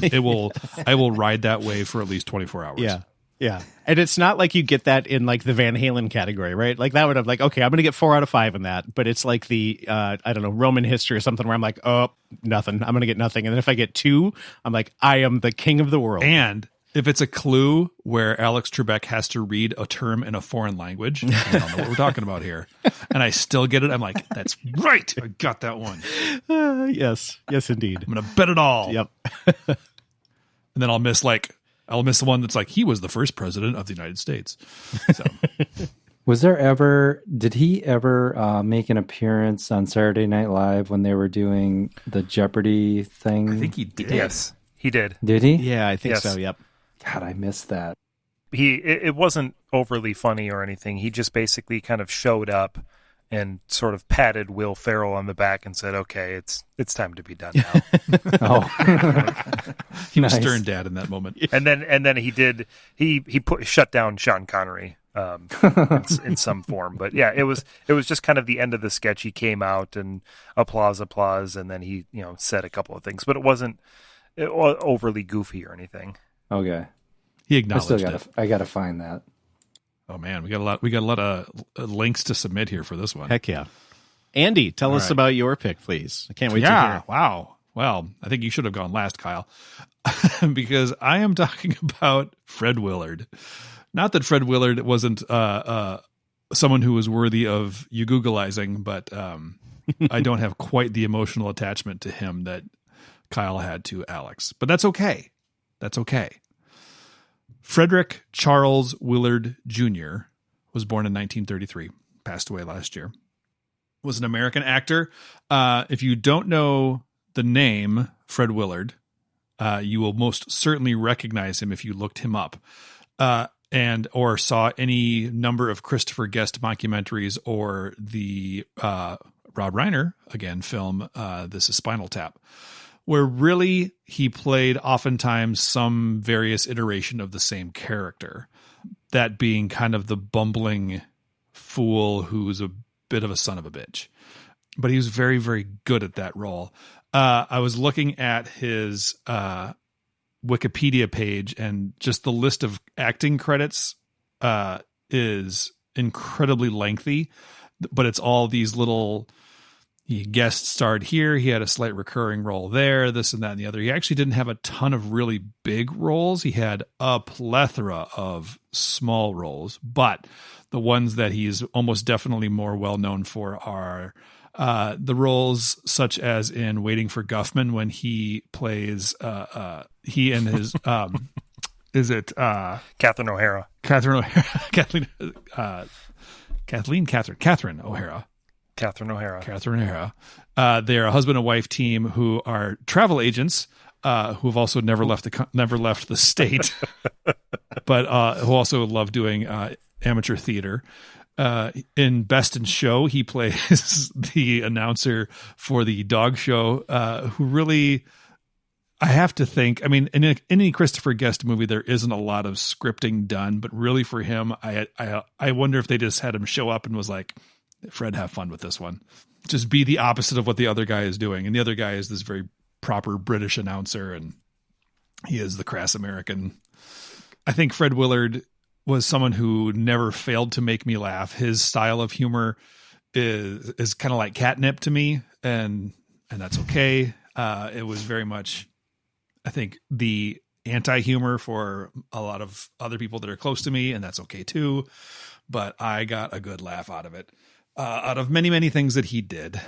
And I will ride that wave for at least 24 hours. Yeah. Yeah. And it's not like you get that in like the Van Halen category, right? Like, that would have like, okay, I'm going to get 4 out of 5 in that. But it's like the, I don't know, Roman history or something where I'm like, oh, nothing. I'm going to get nothing. And then if I get 2, I'm like, I am the king of the world. And if it's a clue where Alex Trebek has to read a term in a foreign language, I don't know what we're talking about here, and I still get it, I'm like, that's right. I got that one. Yes. Yes, indeed. I'm going to bet it all. Yep. And then I'll miss the one that's like, he was the first president of the United States. So. Did he ever make an appearance on Saturday Night Live when they were doing the Jeopardy thing? I think he did. Yes, he did. Did he? Yeah, I think so. Yep. God, I missed that. it wasn't overly funny or anything. He just basically kind of showed up and sort of patted Will Ferrell on the back and said, "Okay, it's time to be done now." He was Nice. stern dad in that moment. and then he shut down Sean Connery in some form. But yeah, it was just kind of the end of the sketch. He came out and applause, and then he said a couple of things, but it wasn't overly goofy or anything. Okay. He I acknowledged still it. gotta find that. Oh man, we got a lot of links to submit here for this one. Heck yeah. Andy, tell us right. about your pick, please. I can't wait to Yeah, hear. wow. Well, I think you should have gone last, Kyle, because I am talking about Fred Willard. Not that Fred Willard wasn't someone who was worthy of you Googleizing, but I don't have quite the emotional attachment to him that Kyle had to Alex. But that's okay. That's okay. Frederick Charles Willard Jr. was born in 1933, passed away last year. Was an American actor. If you don't know the name Fred Willard, you will most certainly recognize him if you looked him up or saw any number of Christopher Guest mockumentaries or the Rob Reiner, again, film This is Spinal Tap, where really he played oftentimes some various iteration of the same character, that being kind of the bumbling fool who's a bit of a son of a bitch. But he was very, very good at that role. I was looking at his Wikipedia page, and just the list of acting credits is incredibly lengthy, but it's all these little... He guest starred here. He had a slight recurring role there, this and that and the other. He actually didn't have a ton of really big roles. He had a plethora of small roles, but the ones that he's almost definitely more well known for are the roles such as in Waiting for Guffman, when he plays he and his is it Catherine O'Hara. Catherine O'Hara. Catherine O'Hara. They're a husband and wife team who are travel agents who have also never left the state, but who also love doing amateur theater. In Best in Show, he plays the announcer for the dog show, who really, I have to think, I mean, in any Christopher Guest movie, there isn't a lot of scripting done, but really for him, I wonder if they just had him show up and was like, Fred, have fun with this one. Just be the opposite of what the other guy is doing. And the other guy is this very proper British announcer, and he is the crass American. I think Fred Willard was someone who never failed to make me laugh. His style of humor is kind of like catnip to me, and that's okay. It was very much, I think, the anti-humor for a lot of other people that are close to me, and that's okay too. But I got a good laugh out of it. Out of many, many things that he did.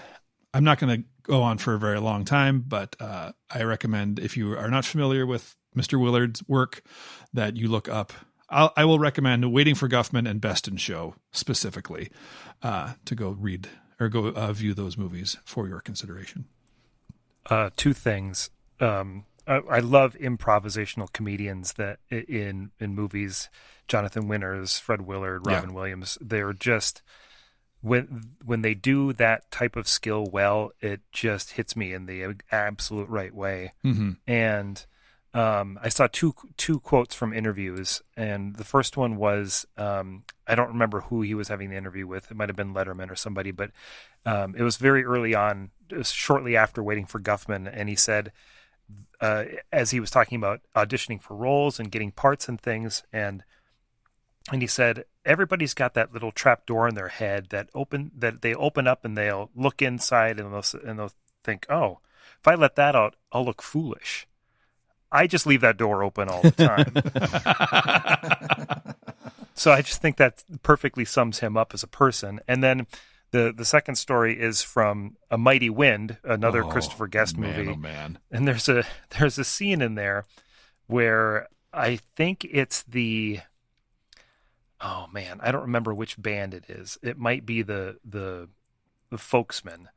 I'm not going to go on for a very long time, but I recommend, if you are not familiar with Mr. Willard's work, that you look up. I will recommend Waiting for Guffman and Best in Show specifically to go read or go view those movies for your consideration. Two things. I love improvisational comedians that in movies. Jonathan Winters, Fred Willard, Robin Williams. They're just... When they do that type of skill well, it just hits me in the absolute right way. Mm-hmm. And I saw two quotes from interviews, and the first one was I don't remember who he was having the interview with. It might have been Letterman or somebody, but it was very early on. It was shortly after Waiting for Guffman, and he said, as he was talking about auditioning for roles and getting parts and things, and he said, everybody's got that little trap door in their head that they open up and they'll look inside and they'll think, oh, if I let that out, I'll look foolish. I just leave that door open all the time. So I just think that perfectly sums him up as a person. And then the second story is from A Mighty Wind, another Christopher Guest movie. Oh man. And there's a scene in there where I think it's oh man, I don't remember which band it is. It might be the Folksmen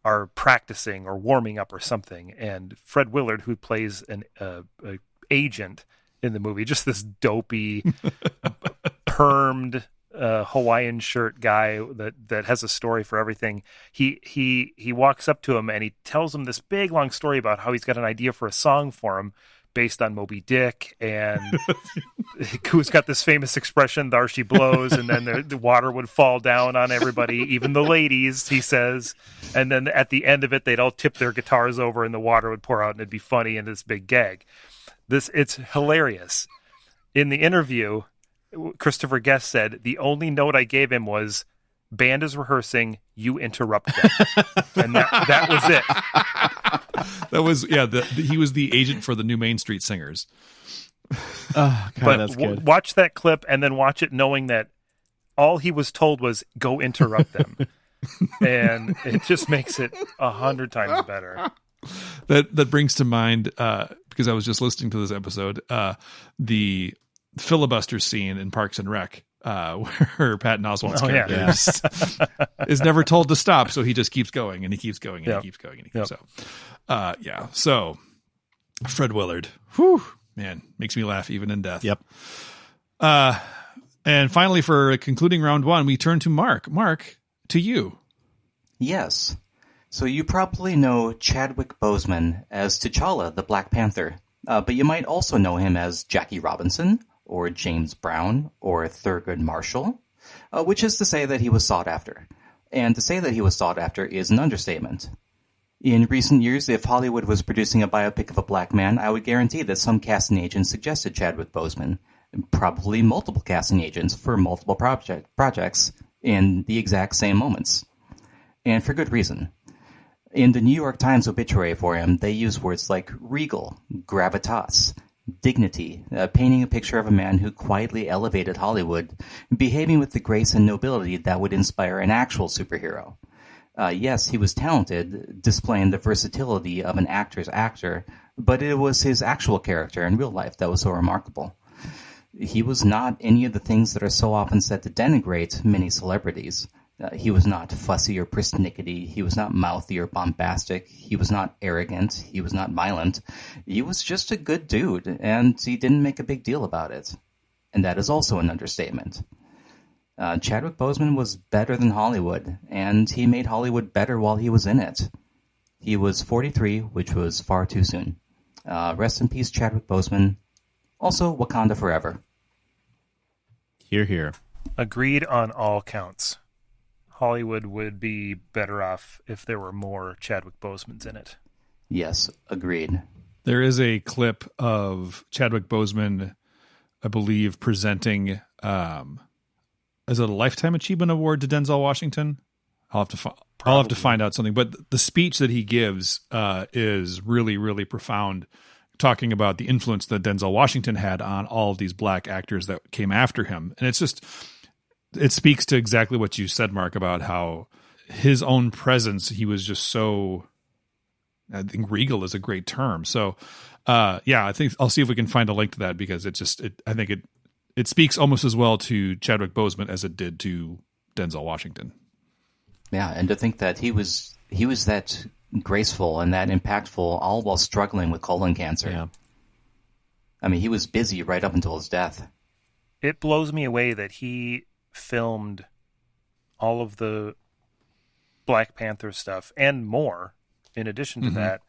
are practicing or warming up or something, and Fred Willard, who plays an agent, in the movie. Just this dopey, permed Hawaiian shirt guy that has a story for everything. He walks up to him and he tells him this big long story about how he's got an idea for a song for him based on Moby Dick, and who's got this famous expression, "Thar she blows," and then the water would fall down on everybody, even the ladies, he says. And then at the end of it, they'd all tip their guitars over and the water would pour out and it'd be funny, and this big gag. It's hilarious. In the interview, Christopher Guest said, "The only note I gave him was, band is rehearsing, you interrupt them." And that was it. That was, he was the agent for the new Main Street Singers. Oh, God, but that's good. Watch that clip and then watch it knowing that all he was told was, go interrupt them. And it just makes it 100 times better. That brings to mind, because I was just listening to this episode, the filibuster scene in Parks and Rec, where Patton Oswalt's character is never told to stop, so he just keeps going and he keeps going and he keeps going and he keeps So Fred Willard, whew, man, makes me laugh even in death. Yep. And finally, for concluding round one, we turn to Mark. Mark, to you. Yes. So you probably know Chadwick Boseman as T'Challa, the Black Panther, but you might also know him as Jackie Robinson, or James Brown, or Thurgood Marshall, which is to say that he was sought after. And to say that he was sought after is an understatement. In recent years, if Hollywood was producing a biopic of a black man, I would guarantee that some casting agent suggested Chadwick Boseman, probably multiple casting agents for multiple projects in the exact same moments. And for good reason. In the New York Times obituary for him, they use words like regal, gravitas, dignity, painting a picture of a man who quietly elevated Hollywood, behaving with the grace and nobility that would inspire an actual superhero. Yes, he was talented, displaying the versatility of an actor's actor, but it was his actual character in real life that was so remarkable. He was not any of the things that are so often said to denigrate many celebrities. He was not fussy or persnickety. He was not mouthy or bombastic. He was not arrogant. He was not violent. He was just a good dude, and he didn't make a big deal about it. And that is also an understatement. Chadwick Boseman was better than Hollywood, and he made Hollywood better while he was in it. He was 43, which was far too soon. Rest in peace, Chadwick Boseman. Also, Wakanda forever. Hear, hear. Agreed on all counts. Hollywood would be better off if there were more Chadwick Bosemans in it. Yes, agreed. There is a clip of Chadwick Boseman, I believe, presenting, is it a Lifetime Achievement Award to Denzel Washington? I'll have to find out something. But the speech that he gives is really, really profound, talking about the influence that Denzel Washington had on all of these black actors that came after him. And it's just... it speaks to exactly what you said, Mark, about how his own presence, he was just so, I think regal is a great term. So, I think I'll see if we can find a link to that, because I think it speaks almost as well to Chadwick Boseman as it did to Denzel Washington. Yeah. And to think that he was that graceful and that impactful, all while struggling with colon cancer. Yeah. I mean, he was busy right up until his death. It blows me away that he filmed all of the Black Panther stuff and more in addition to that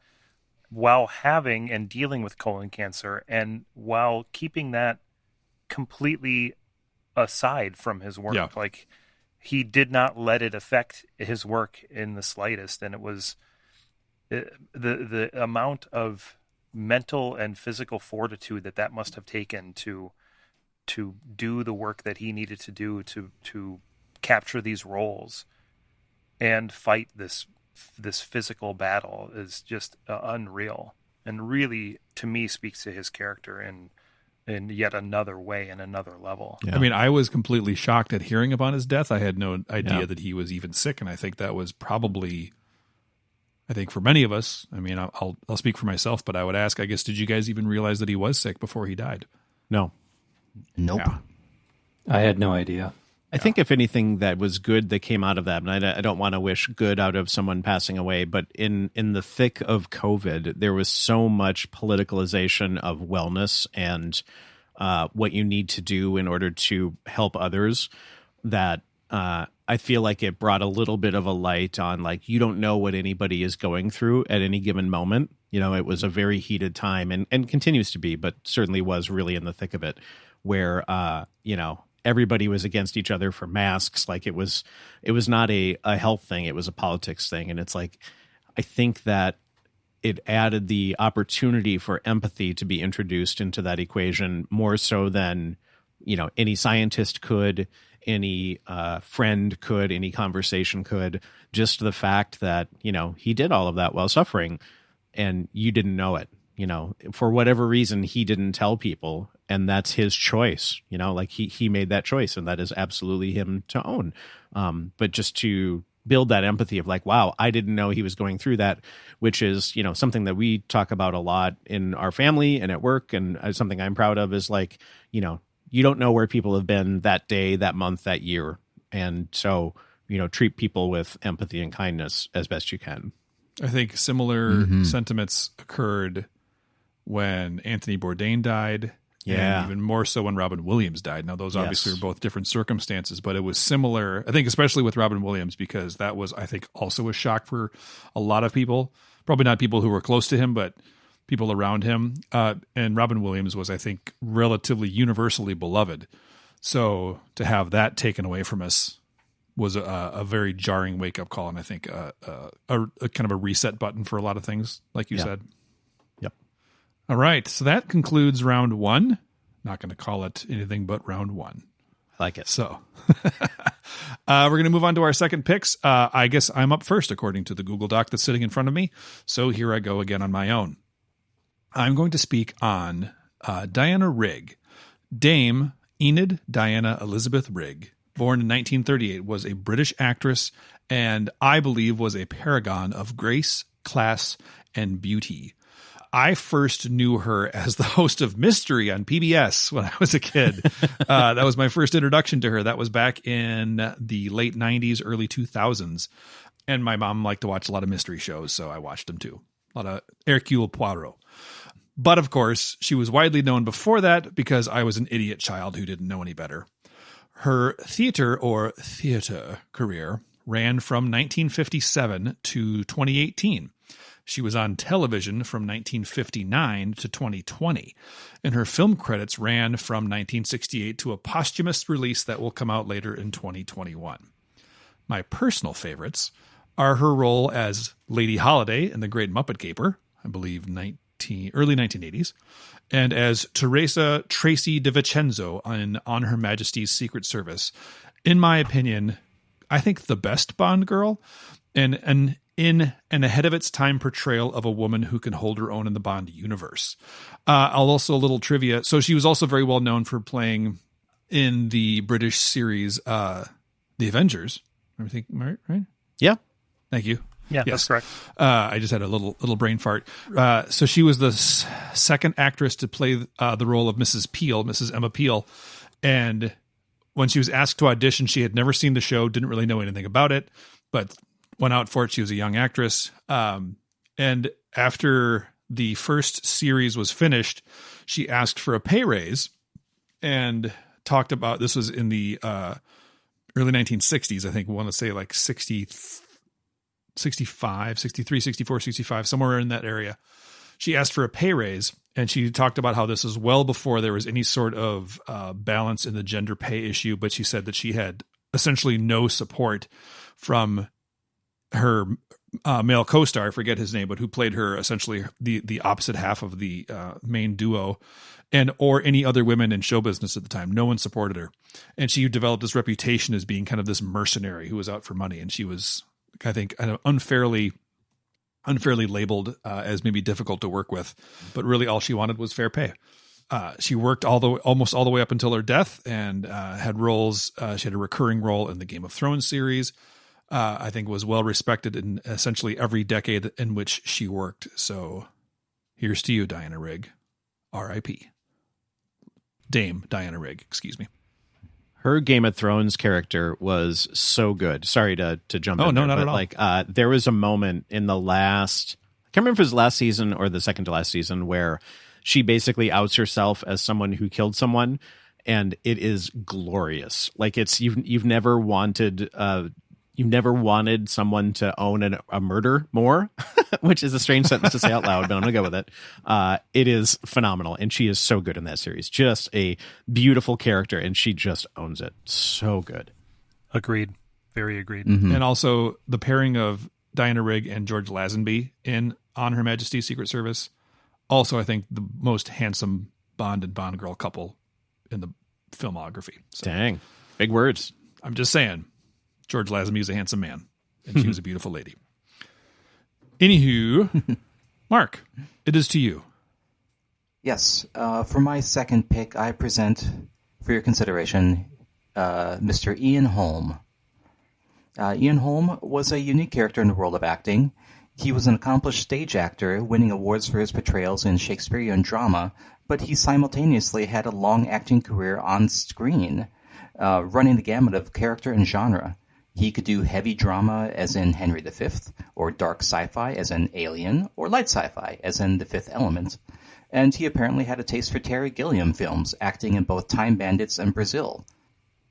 while having and dealing with colon cancer, and while keeping that completely aside from his work. Yeah. Like, he did not let it affect his work in the slightest, and it was the amount of mental and physical fortitude that must have taken to do the work that he needed to do to capture these roles and fight this physical battle is just unreal, and really, to me, speaks to his character in yet another way, in another level. Yeah. I mean, I was completely shocked at hearing about his death. I had no idea that he was even sick, and I think that was probably, I think for many of us, I mean, I'll speak for myself, but I would ask, I guess, did you guys even realize that he was sick before he died? No. Nope. Yeah. I had no idea. I think if anything that was good that came out of that, and I don't want to wish good out of someone passing away, but in the thick of COVID, there was so much politicalization of wellness and what you need to do in order to help others that I feel like it brought a little bit of a light on, like, you don't know what anybody is going through at any given moment. You know, it was a very heated time and continues to be, but certainly was really in the thick of it, where, everybody was against each other for masks. Like it was not a health thing. It was a politics thing. And it's like, I think that it added the opportunity for empathy to be introduced into that equation more so than, any scientist could, any friend could, any conversation could. Just the fact that, he did all of that while suffering and you didn't know it. For whatever reason, he didn't tell people, and that's his choice. Like he made that choice, and that is absolutely him to own. But just to build that empathy of like, wow, I didn't know he was going through that, which is, something that we talk about a lot in our family and at work, and something I'm proud of is like, you don't know where people have been that day, that month, that year. And so, treat people with empathy and kindness as best you can. I think similar sentiments occurred when Anthony Bourdain died, and even more so when Robin Williams died. Now, those obviously are both different circumstances, but it was similar, I think, especially with Robin Williams, because that was, I think, also a shock for a lot of people. Probably not people who were close to him, but people around him. And Robin Williams was, I think, relatively universally beloved. So to have that taken away from us was a very jarring wake-up call, and I think a kind of a reset button for a lot of things, like you said. All right, so that concludes round one. Not going to call it anything but round one. I like it. So we're going to move on to our second picks. I guess I'm up first, according to the Google Doc that's sitting in front of me. So here I go again on my own. I'm going to speak on Diana Rigg. Dame Enid Diana Elizabeth Rigg, born in 1938, was a British actress and I believe was a paragon of grace, class, and beauty. I first knew her as the host of Mystery on PBS when I was a kid. That was my first introduction to her. That was back in the late 90s, early 2000s. And my mom liked to watch a lot of mystery shows, so I watched them too. A lot of Hercule Poirot. But of course, she was widely known before that because I was an idiot child who didn't know any better. Her theater career ran from 1957 to 2018. She was on television from 1959 to 2020, and her film credits ran from 1968 to a posthumous release that will come out later in 2021. My personal favorites are her role as Lady Holiday in The Great Muppet Caper, I believe early 1980s, and as Teresa Tracy DiVincenzo on Her Majesty's Secret Service. In my opinion, I think the best Bond girl, and in an ahead of its time portrayal of a woman who can hold her own in the Bond universe. I'll also, a little trivia. So she was also very well known for playing in the British series, The Avengers. Everything right? Yeah. Thank you. Yeah, yes. That's correct. I just had a little brain fart. So she was the second actress to play the role of Mrs. Emma Peel. And when she was asked to audition, she had never seen the show, didn't really know anything about it, but went out for it. She was a young actress. And after the first series was finished, she asked for a pay raise and talked about, this was in the early 1960s, I think, I want to say like 65, 63, 64, 65, somewhere in that area. She asked for a pay raise, and she talked about how this was well before there was any sort of balance in the gender pay issue, but she said that she had essentially no support from her male co-star, I forget his name, but who played her essentially the opposite half of the main duo, or any other women in show business at the time. No one supported her. And she developed this reputation as being kind of this mercenary who was out for money. And she was, I think, unfairly labeled as maybe difficult to work with, but really all she wanted was fair pay. She worked almost all the way up until her death, and had roles. She had a recurring role in the Game of Thrones series. I think was well respected in essentially every decade in which she worked. So here's to you, Diana Rigg. R.I.P. Dame Diana Rigg, excuse me. Her Game of Thrones character was so good. Sorry to jump in no, there, not but at all. like there was a moment in the last, I can't remember if it was last season or the second to last season, where she basically outs herself as someone who killed someone, and it is glorious. Like it's you've never wanted someone to own a murder more, which is a strange sentence to say out loud, but I'm gonna go with it. It is phenomenal, and she is so good in that series. Just a beautiful character, and she just owns it. So good. Agreed. Very agreed. Mhm. And also the pairing of Diana Rigg and George Lazenby in On Her Majesty's Secret Service. Also, I think the most handsome Bond and Bond girl couple in the filmography. So Dang, big words. I'm just saying, George Lazenby is a handsome man, and she was a beautiful lady. Anywho, Mark, it is to you. Yes. For my second pick, I present for your consideration Mr. Ian Holm. Ian Holm was a unique character in the world of acting. He was an accomplished stage actor, winning awards for his portrayals in Shakespearean drama, but he simultaneously had a long acting career on screen, running the gamut of character and genre. He could do heavy drama, as in Henry V, or dark sci-fi, as in Alien, or light sci-fi, as in The Fifth Element. And he apparently had a taste for Terry Gilliam films, acting in both Time Bandits and Brazil.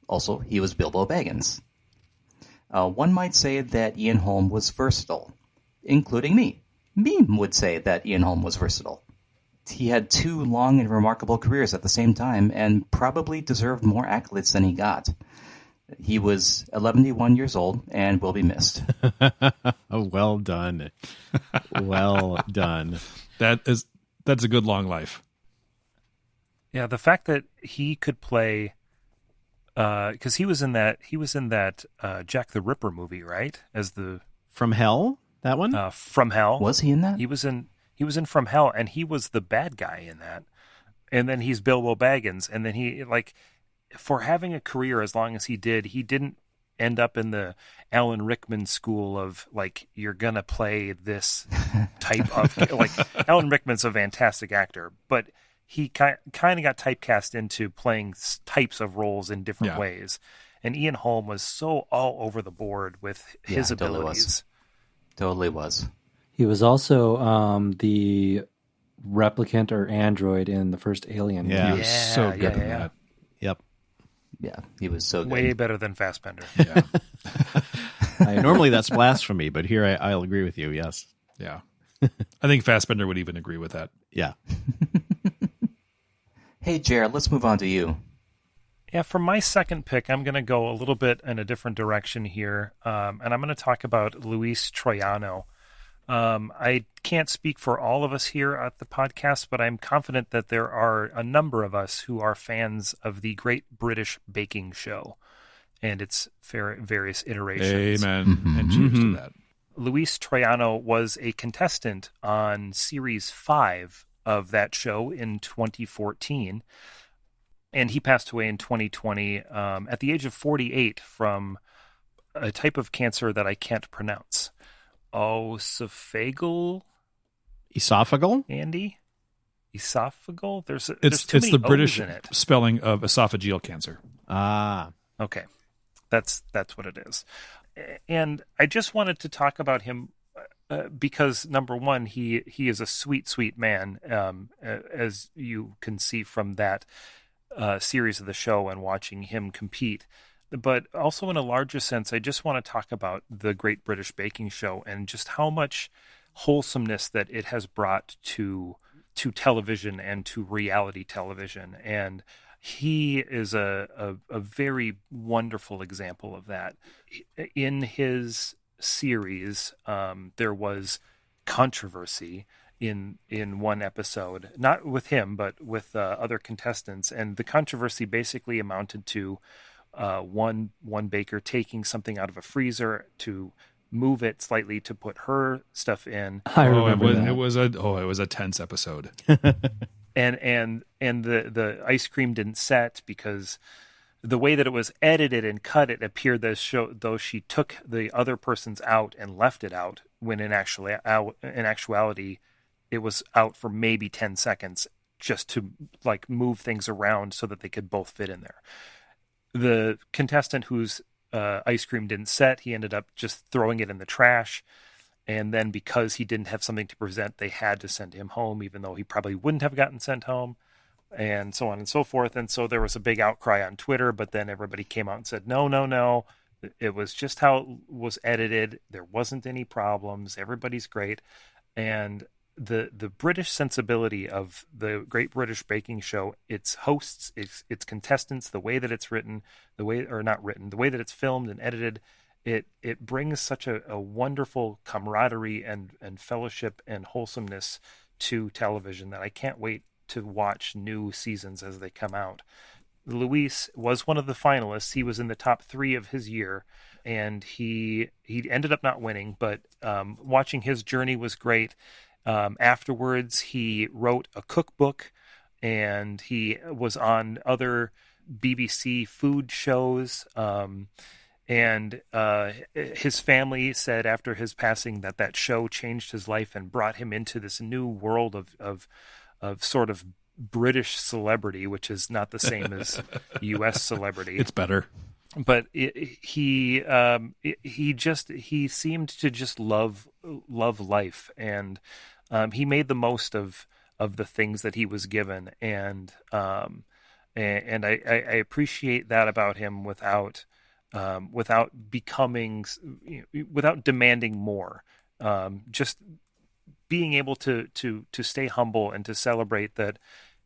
Also, he was Bilbo Baggins. One might say that Ian Holm was versatile, including me. Meme would say that Ian Holm was versatile. He had 2 long and remarkable careers at the same time, and probably deserved more accolades than he got. He was 71 years old and will be missed. Oh, well done. Well done. That's a good long life. Yeah, the fact that he could play, because he was in that Jack the Ripper movie, right? As the From Hell, that one? From Hell. Was he in that? He was in From Hell, and he was the bad guy in that. And then he's Bilbo Baggins, and then he, like, for having a career as long as he didn't end up in the Alan Rickman school of, like, you're gonna play this type of, like, Alan Rickman's a fantastic actor, but he kind of got typecast into playing types of roles in different ways. And Ian Holm was so all over the board with his abilities. Totally was. He was also the replicant or android in the first Alien. Yeah. He was so good in that. Yep. Yeah, he was so good. Way better than Fassbender. Yeah. Normally that's blasphemy, but here I'll agree with you. Yes. Yeah. I think Fassbender would even agree with that. Yeah. Hey, Jared, let's move on to you. Yeah, for my second pick, I'm going to go a little bit in a different direction here, and I'm going to talk about Luis Troyano. I can't speak for all of us here at the podcast, but I'm confident that there are a number of us who are fans of the Great British Baking Show and its various iterations. Amen. And cheers to that. Luis Troyano was a contestant on Series 5 of that show in 2014, and he passed away in 2020 at the age of 48 from a type of cancer that I can't pronounce. Esophageal, Andy? Esophageal? There's too many the British O's in it. spelling of esophageal cancer. Ah. Okay. That's what it is. And I just wanted to talk about him because, number one, he is a sweet, sweet man, as you can see from that series of the show and watching him compete. But also in a larger sense, I just want to talk about the Great British Baking Show and just how much wholesomeness that it has brought to television and to reality television. And he is a very wonderful example of that. In his series, there was controversy in one episode, not with him, but with other contestants. And the controversy basically amounted to one baker taking something out of a freezer to move it slightly to put her stuff in. I remember that. It was a tense episode. and the ice cream didn't set because the way that it was edited and cut, it appeared though she took the other person's out and left it out, when in actuality it was out for maybe 10 seconds just to, like, move things around so that they could both fit in there. the contestant whose ice cream didn't set, he ended up just throwing it in the trash. And then because he didn't have something to present, they had to send him home, even though he probably wouldn't have gotten sent home, and so on and so forth. And so there was a big outcry on Twitter, but then everybody came out and said, no, no, no. It was just how it was edited. There wasn't any problems. Everybody's great. And the British sensibility of the Great British Baking Show, its hosts, its contestants, the way that it's written, the way that it's filmed and edited, it brings such a wonderful camaraderie and fellowship and wholesomeness to television that I can't wait to watch new seasons as they come out. Luis was one of the finalists. He was in the top 3 of his year, and he ended up not winning, but watching his journey was great. Afterwards, he wrote a cookbook, and he was on other BBC food shows. And his family said after his passing that show changed his life and brought him into this new world of sort of British celebrity, which is not the same as U.S. celebrity. It's better. But he seemed to just love life, and he made the most of the things that he was given, and I appreciate that about him without demanding more, just being able to stay humble and to celebrate that,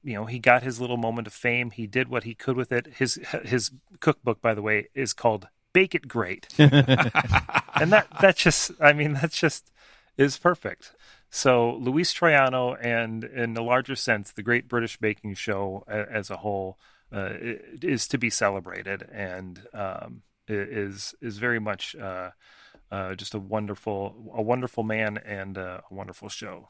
he got his little moment of fame. He did what he could with it. His cookbook, by the way, is called Bake It Great. And that just is perfect. So Luis Troyano, and in a larger sense, the Great British Baking Show as a whole, is to be celebrated, and is very much just a wonderful man and a wonderful show.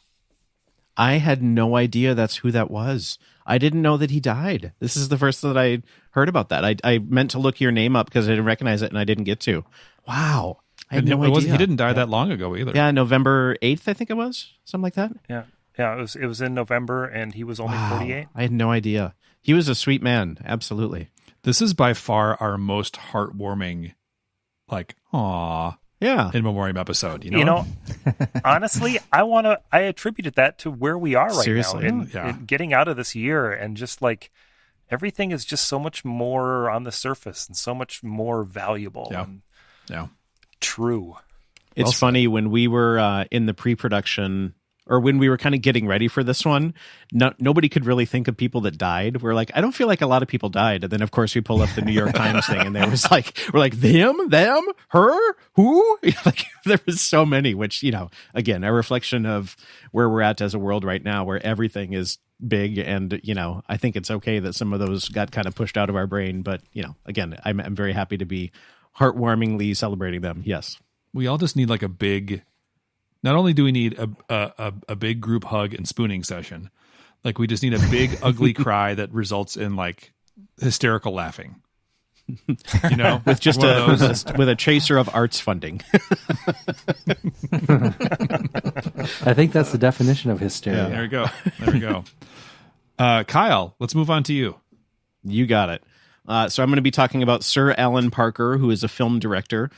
I had no idea that's who that was. I didn't know that he died. This is the first that I heard about that. I meant to look your name up because I didn't recognize it, and I didn't get to. Wow. I had no idea. He didn't die that long ago either. Yeah, November 8th, I think it was. Something like that. Yeah. It was in November, and he was only 48. I had no idea. He was a sweet man. Absolutely. This is by far our most heartwarming, in Memoriam episode. Honestly, I attributed that to where we are right Seriously? now in getting out of this year, and just everything is just so much more on the surface and so much more valuable. Yeah. True. It's funny, when we were in the pre-production, or when we were kind of getting ready for this one, nobody could really think of people that died. We're like, I don't feel like a lot of people died. And then, of course, we pull up the New York Times thing, and we're like, them, her, who? There was so many, which, again, a reflection of where we're at as a world right now, where everything is big. And, I think it's okay that some of those got kind of pushed out of our brain. But, again, I'm very happy to be heartwarmingly celebrating them. Yes. We all just need a big... Not only do we need a big group hug and spooning session, we just need a big ugly cry that results in hysterical laughing. With just with a chaser of arts funding. I think that's the definition of hysteria. Yeah, there we go. Kyle, let's move on to you. You got it. So I'm going to be talking about Sir Alan Parker, who is a film director.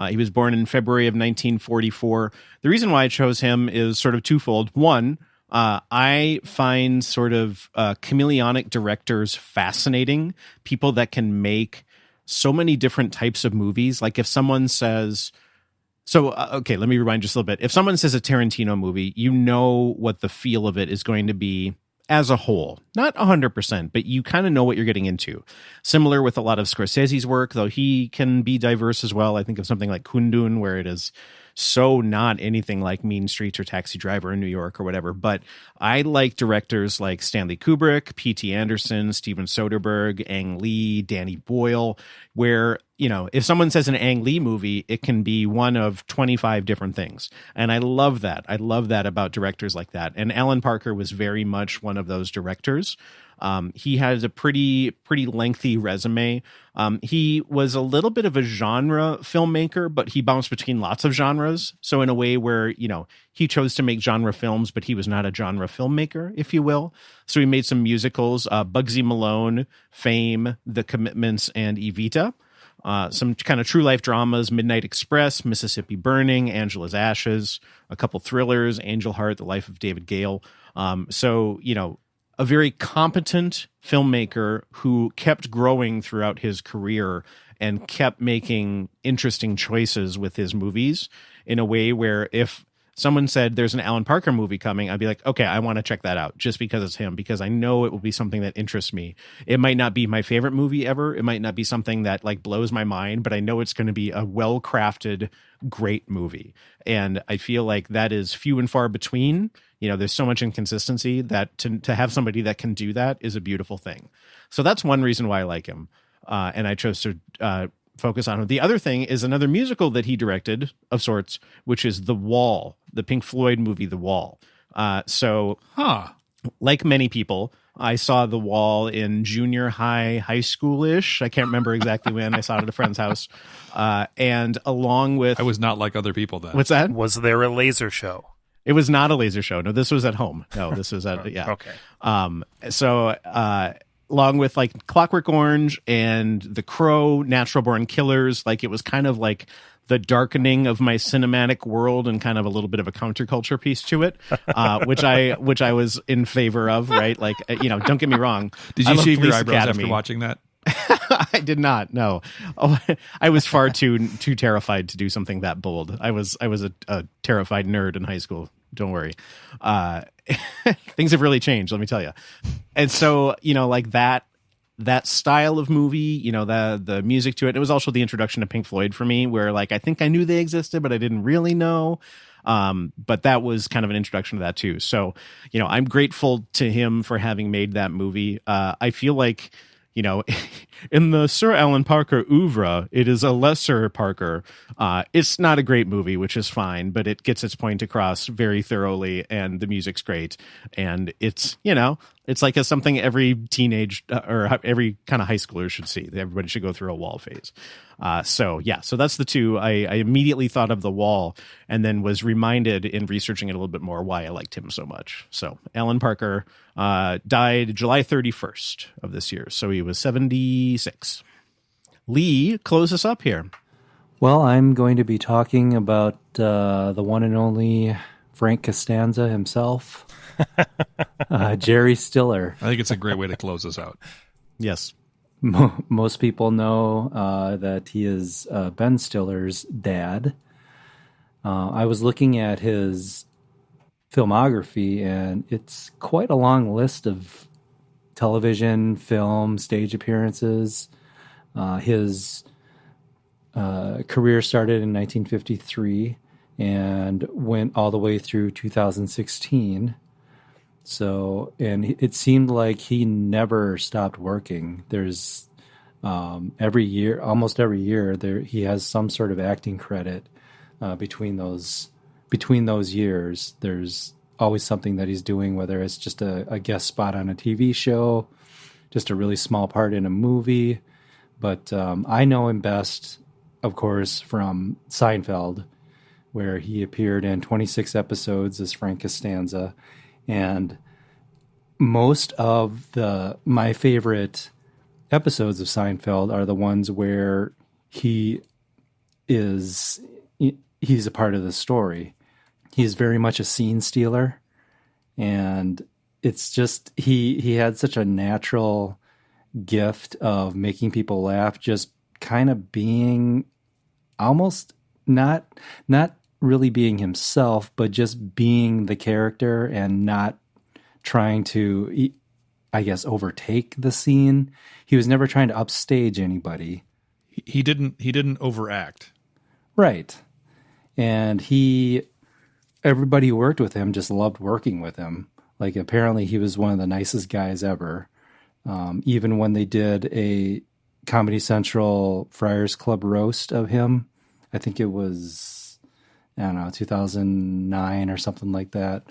He was born in February of 1944. The reason why I chose him is sort of twofold. One, I find sort of chameleonic directors fascinating, people that can make so many different types of movies. Like if someone says... okay, let me rewind just a little bit. If someone says a Tarantino movie, what the feel of it is going to be as a whole. Not 100%, but you kind of know what you're getting into. Similar with a lot of Scorsese's work, though he can be diverse as well. I think of something like Kundun, where it is so not anything like Mean Streets or Taxi Driver in New York or whatever. But I like directors like Stanley Kubrick, P.T. Anderson, Steven Soderbergh, Ang Lee, Danny Boyle, where if someone says an Ang Lee movie, it can be one of 25 different things. And I love that. I love that about directors like that. And Alan Parker was very much one of those directors. He has a pretty lengthy resume. He was a little bit of a genre filmmaker, but he bounced between lots of genres. So in a way where, he chose to make genre films, but he was not a genre filmmaker, if you will. So he made some musicals, Bugsy Malone, Fame, The Commitments, and Evita. Some kind of true life dramas, Midnight Express, Mississippi Burning, Angela's Ashes, a couple thrillers, Angel Heart, The Life of David Gale. A very competent filmmaker who kept growing throughout his career and kept making interesting choices with his movies in a way where if someone said there's an Alan Parker movie coming, I'd be like, okay, I want to check that out just because it's him, because I know it will be something that interests me. It might not be my favorite movie ever. It might not be something that like blows my mind, but I know it's going to be a well-crafted, great movie. And I feel like that is few and far between. There's so much inconsistency that to have somebody that can do that is a beautiful thing. So that's one reason why I like him. And I chose to focus on him. The other thing is another musical that he directed of sorts, which is The Wall, the Pink Floyd movie, The Wall. Like many people, I saw The Wall in junior high school-ish. I can't remember exactly when. I saw it at a friend's house. And along with... I was not like other people then. What's that? Was there a laser show? It was not a laser show. No, this was at home. No, this was at, yeah. Okay. Along with like Clockwork Orange and The Crow, Natural Born Killers, like it was kind of like the darkening of my cinematic world and kind of a little bit of a counterculture piece to it, which I was in favor of, right? Like, don't get me wrong. Did you shave your eyebrows after watching that? I did not. No, I was far too terrified to do something that bold. I was a terrified nerd in high school. Don't worry. Things have really changed, let me tell you. And so, like that style of movie, the music to it. It was also the introduction to Pink Floyd for me, where like I think I knew they existed, but I didn't really know. But that was kind of an introduction to that too. So, I'm grateful to him for having made that movie. I feel like, in the Sir Alan Parker oeuvre, it is a lesser Parker. It's not a great movie, which is fine, but it gets its point across very thoroughly, and the music's great. And it's, it's like something every teenage or every kind of high schooler should see. Everybody should go through a Wall phase. So that's the two. I immediately thought of The Wall and then was reminded in researching it a little bit more why I liked him so much. So Alan Parker died July 31st of this year. So he was 76. Lee, close us up here. Well, I'm going to be talking about the one and only Frank Costanza himself, Jerry Stiller. I think it's a great way to close us out. Yes. Most people know that he is Ben Stiller's dad. I was looking at his filmography, and it's quite a long list of television, film, stage appearances. His career started in 1953 and went all the way through 2016. So, and it seemed like he never stopped working. There's almost every year, he has some sort of acting credit between those years. There's always something that he's doing, whether it's just a guest spot on a TV show, just a really small part in a movie. But I know him best, of course, from Seinfeld, where he appeared in 26 episodes as Frank Costanza. And most of my favorite episodes of Seinfeld are the ones where he's a part of the story. He's very much a scene stealer, and it's just he had such a natural gift of making people laugh, just kind of being almost not really being himself, but just being the character and not trying to, I guess, overtake the scene. He was never trying to upstage anybody. He didn't overact. Right. And everybody who worked with him just loved working with him. Like, apparently he was one of the nicest guys ever. Even when they did a Comedy Central Friars Club roast of him. I think it was, I don't know, 2009 or something like that.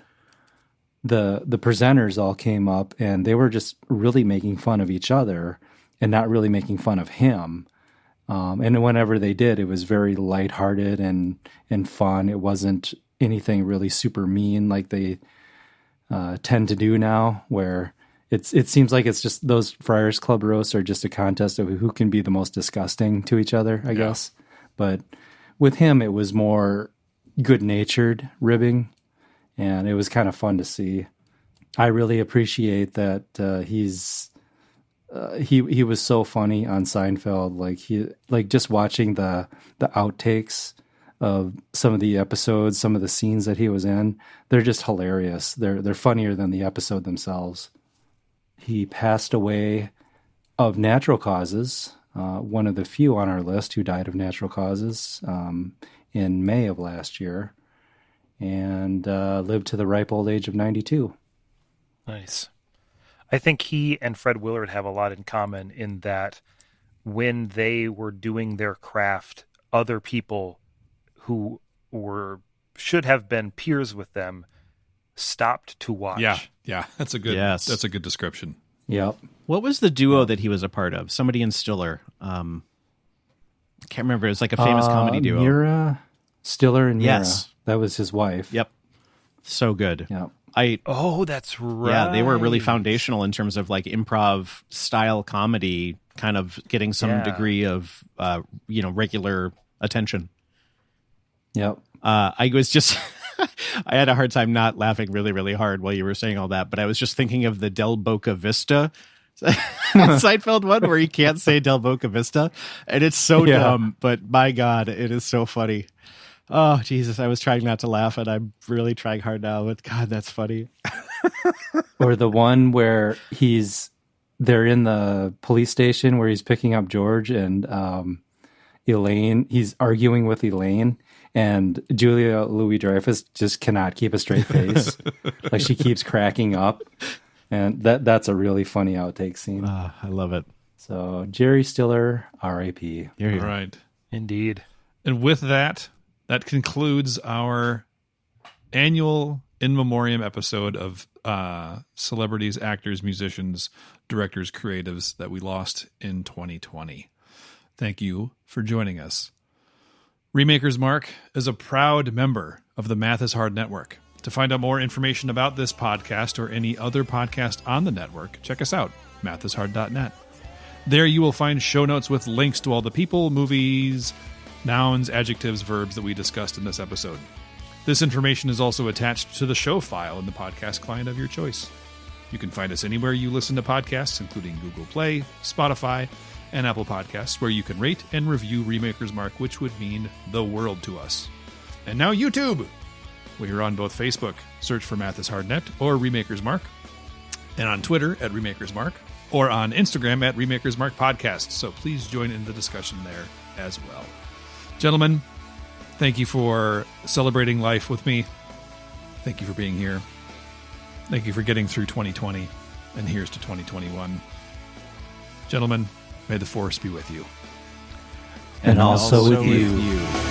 The presenters all came up and they were just really making fun of each other and not really making fun of him. And whenever they did, it was very lighthearted and fun. It wasn't anything really super mean like they tend to do now, where it seems like it's just those Friars Club roasts are just a contest of who can be the most disgusting to each other, I guess. But with him, it was more good-natured ribbing, and it was kind of fun to see. I really appreciate that he was so funny on Seinfeld. Like just watching the outtakes of some of the episodes, some of the scenes that he was in, they're just hilarious. They're funnier than the episode themselves. He passed away of natural causes, one of the few on our list who died of natural causes in May of last year, and lived to the ripe old age of 92. Nice. I think he and Fred Willard have a lot in common in that when they were doing their craft, other people who should have been peers with them stopped to watch. Yeah, that's a good description. Yep. What was the duo that he was a part of? Somebody in Stiller. I can't remember. It was like a famous comedy duo. Stiller and Mira. Yes. That was his wife. Yep. So good. Yep. That's right. Yeah, they were really foundational in terms of like improv style comedy, kind of getting some degree of regular attention. Yep. I was just I had a hard time not laughing really, really hard while you were saying all that, but I was just thinking of the Del Boca Vista Seinfeld one where he can't say Del Boca Vista, and it's so dumb, but my God, it is so funny. Oh, Jesus, I was trying not to laugh, and I'm really trying hard now, but God, that's funny. Or the one where they're in the police station where he's picking up George, and Elaine, he's arguing with Elaine, and Julia Louis-Dreyfus just cannot keep a straight face. Like, she keeps cracking up, and that's a really funny outtake scene. I love it. So, Jerry Stiller, R.I.P. All right. Indeed. And with that concludes our annual In Memoriam episode of celebrities, actors, musicians, directors, creatives that we lost in 2020. Thank you for joining us. Remaker's Mark is a proud member of the Math is Hard Network. To find out more information about this podcast or any other podcast on the network, check us out, mathishard.net. There you will find show notes with links to all the people, movies, nouns, adjectives, verbs that we discussed in this episode. This information is also attached to the show file in the podcast client of your choice. You can find us anywhere you listen to podcasts, including Google Play, Spotify, and Apple Podcasts, where you can rate and review Remaker's Mark, which would mean the world to us. And now YouTube! We are on both Facebook, search for Math is Hard Net or Remaker's Mark, and on Twitter at Remaker's Mark, or on Instagram at Remaker's Mark Podcast, so please join in the discussion there as well. Gentlemen, thank you for celebrating life with me. Thank you for being here. Thank you for getting through 2020, and here's to 2021. Gentlemen, may the force be with you. And also with you.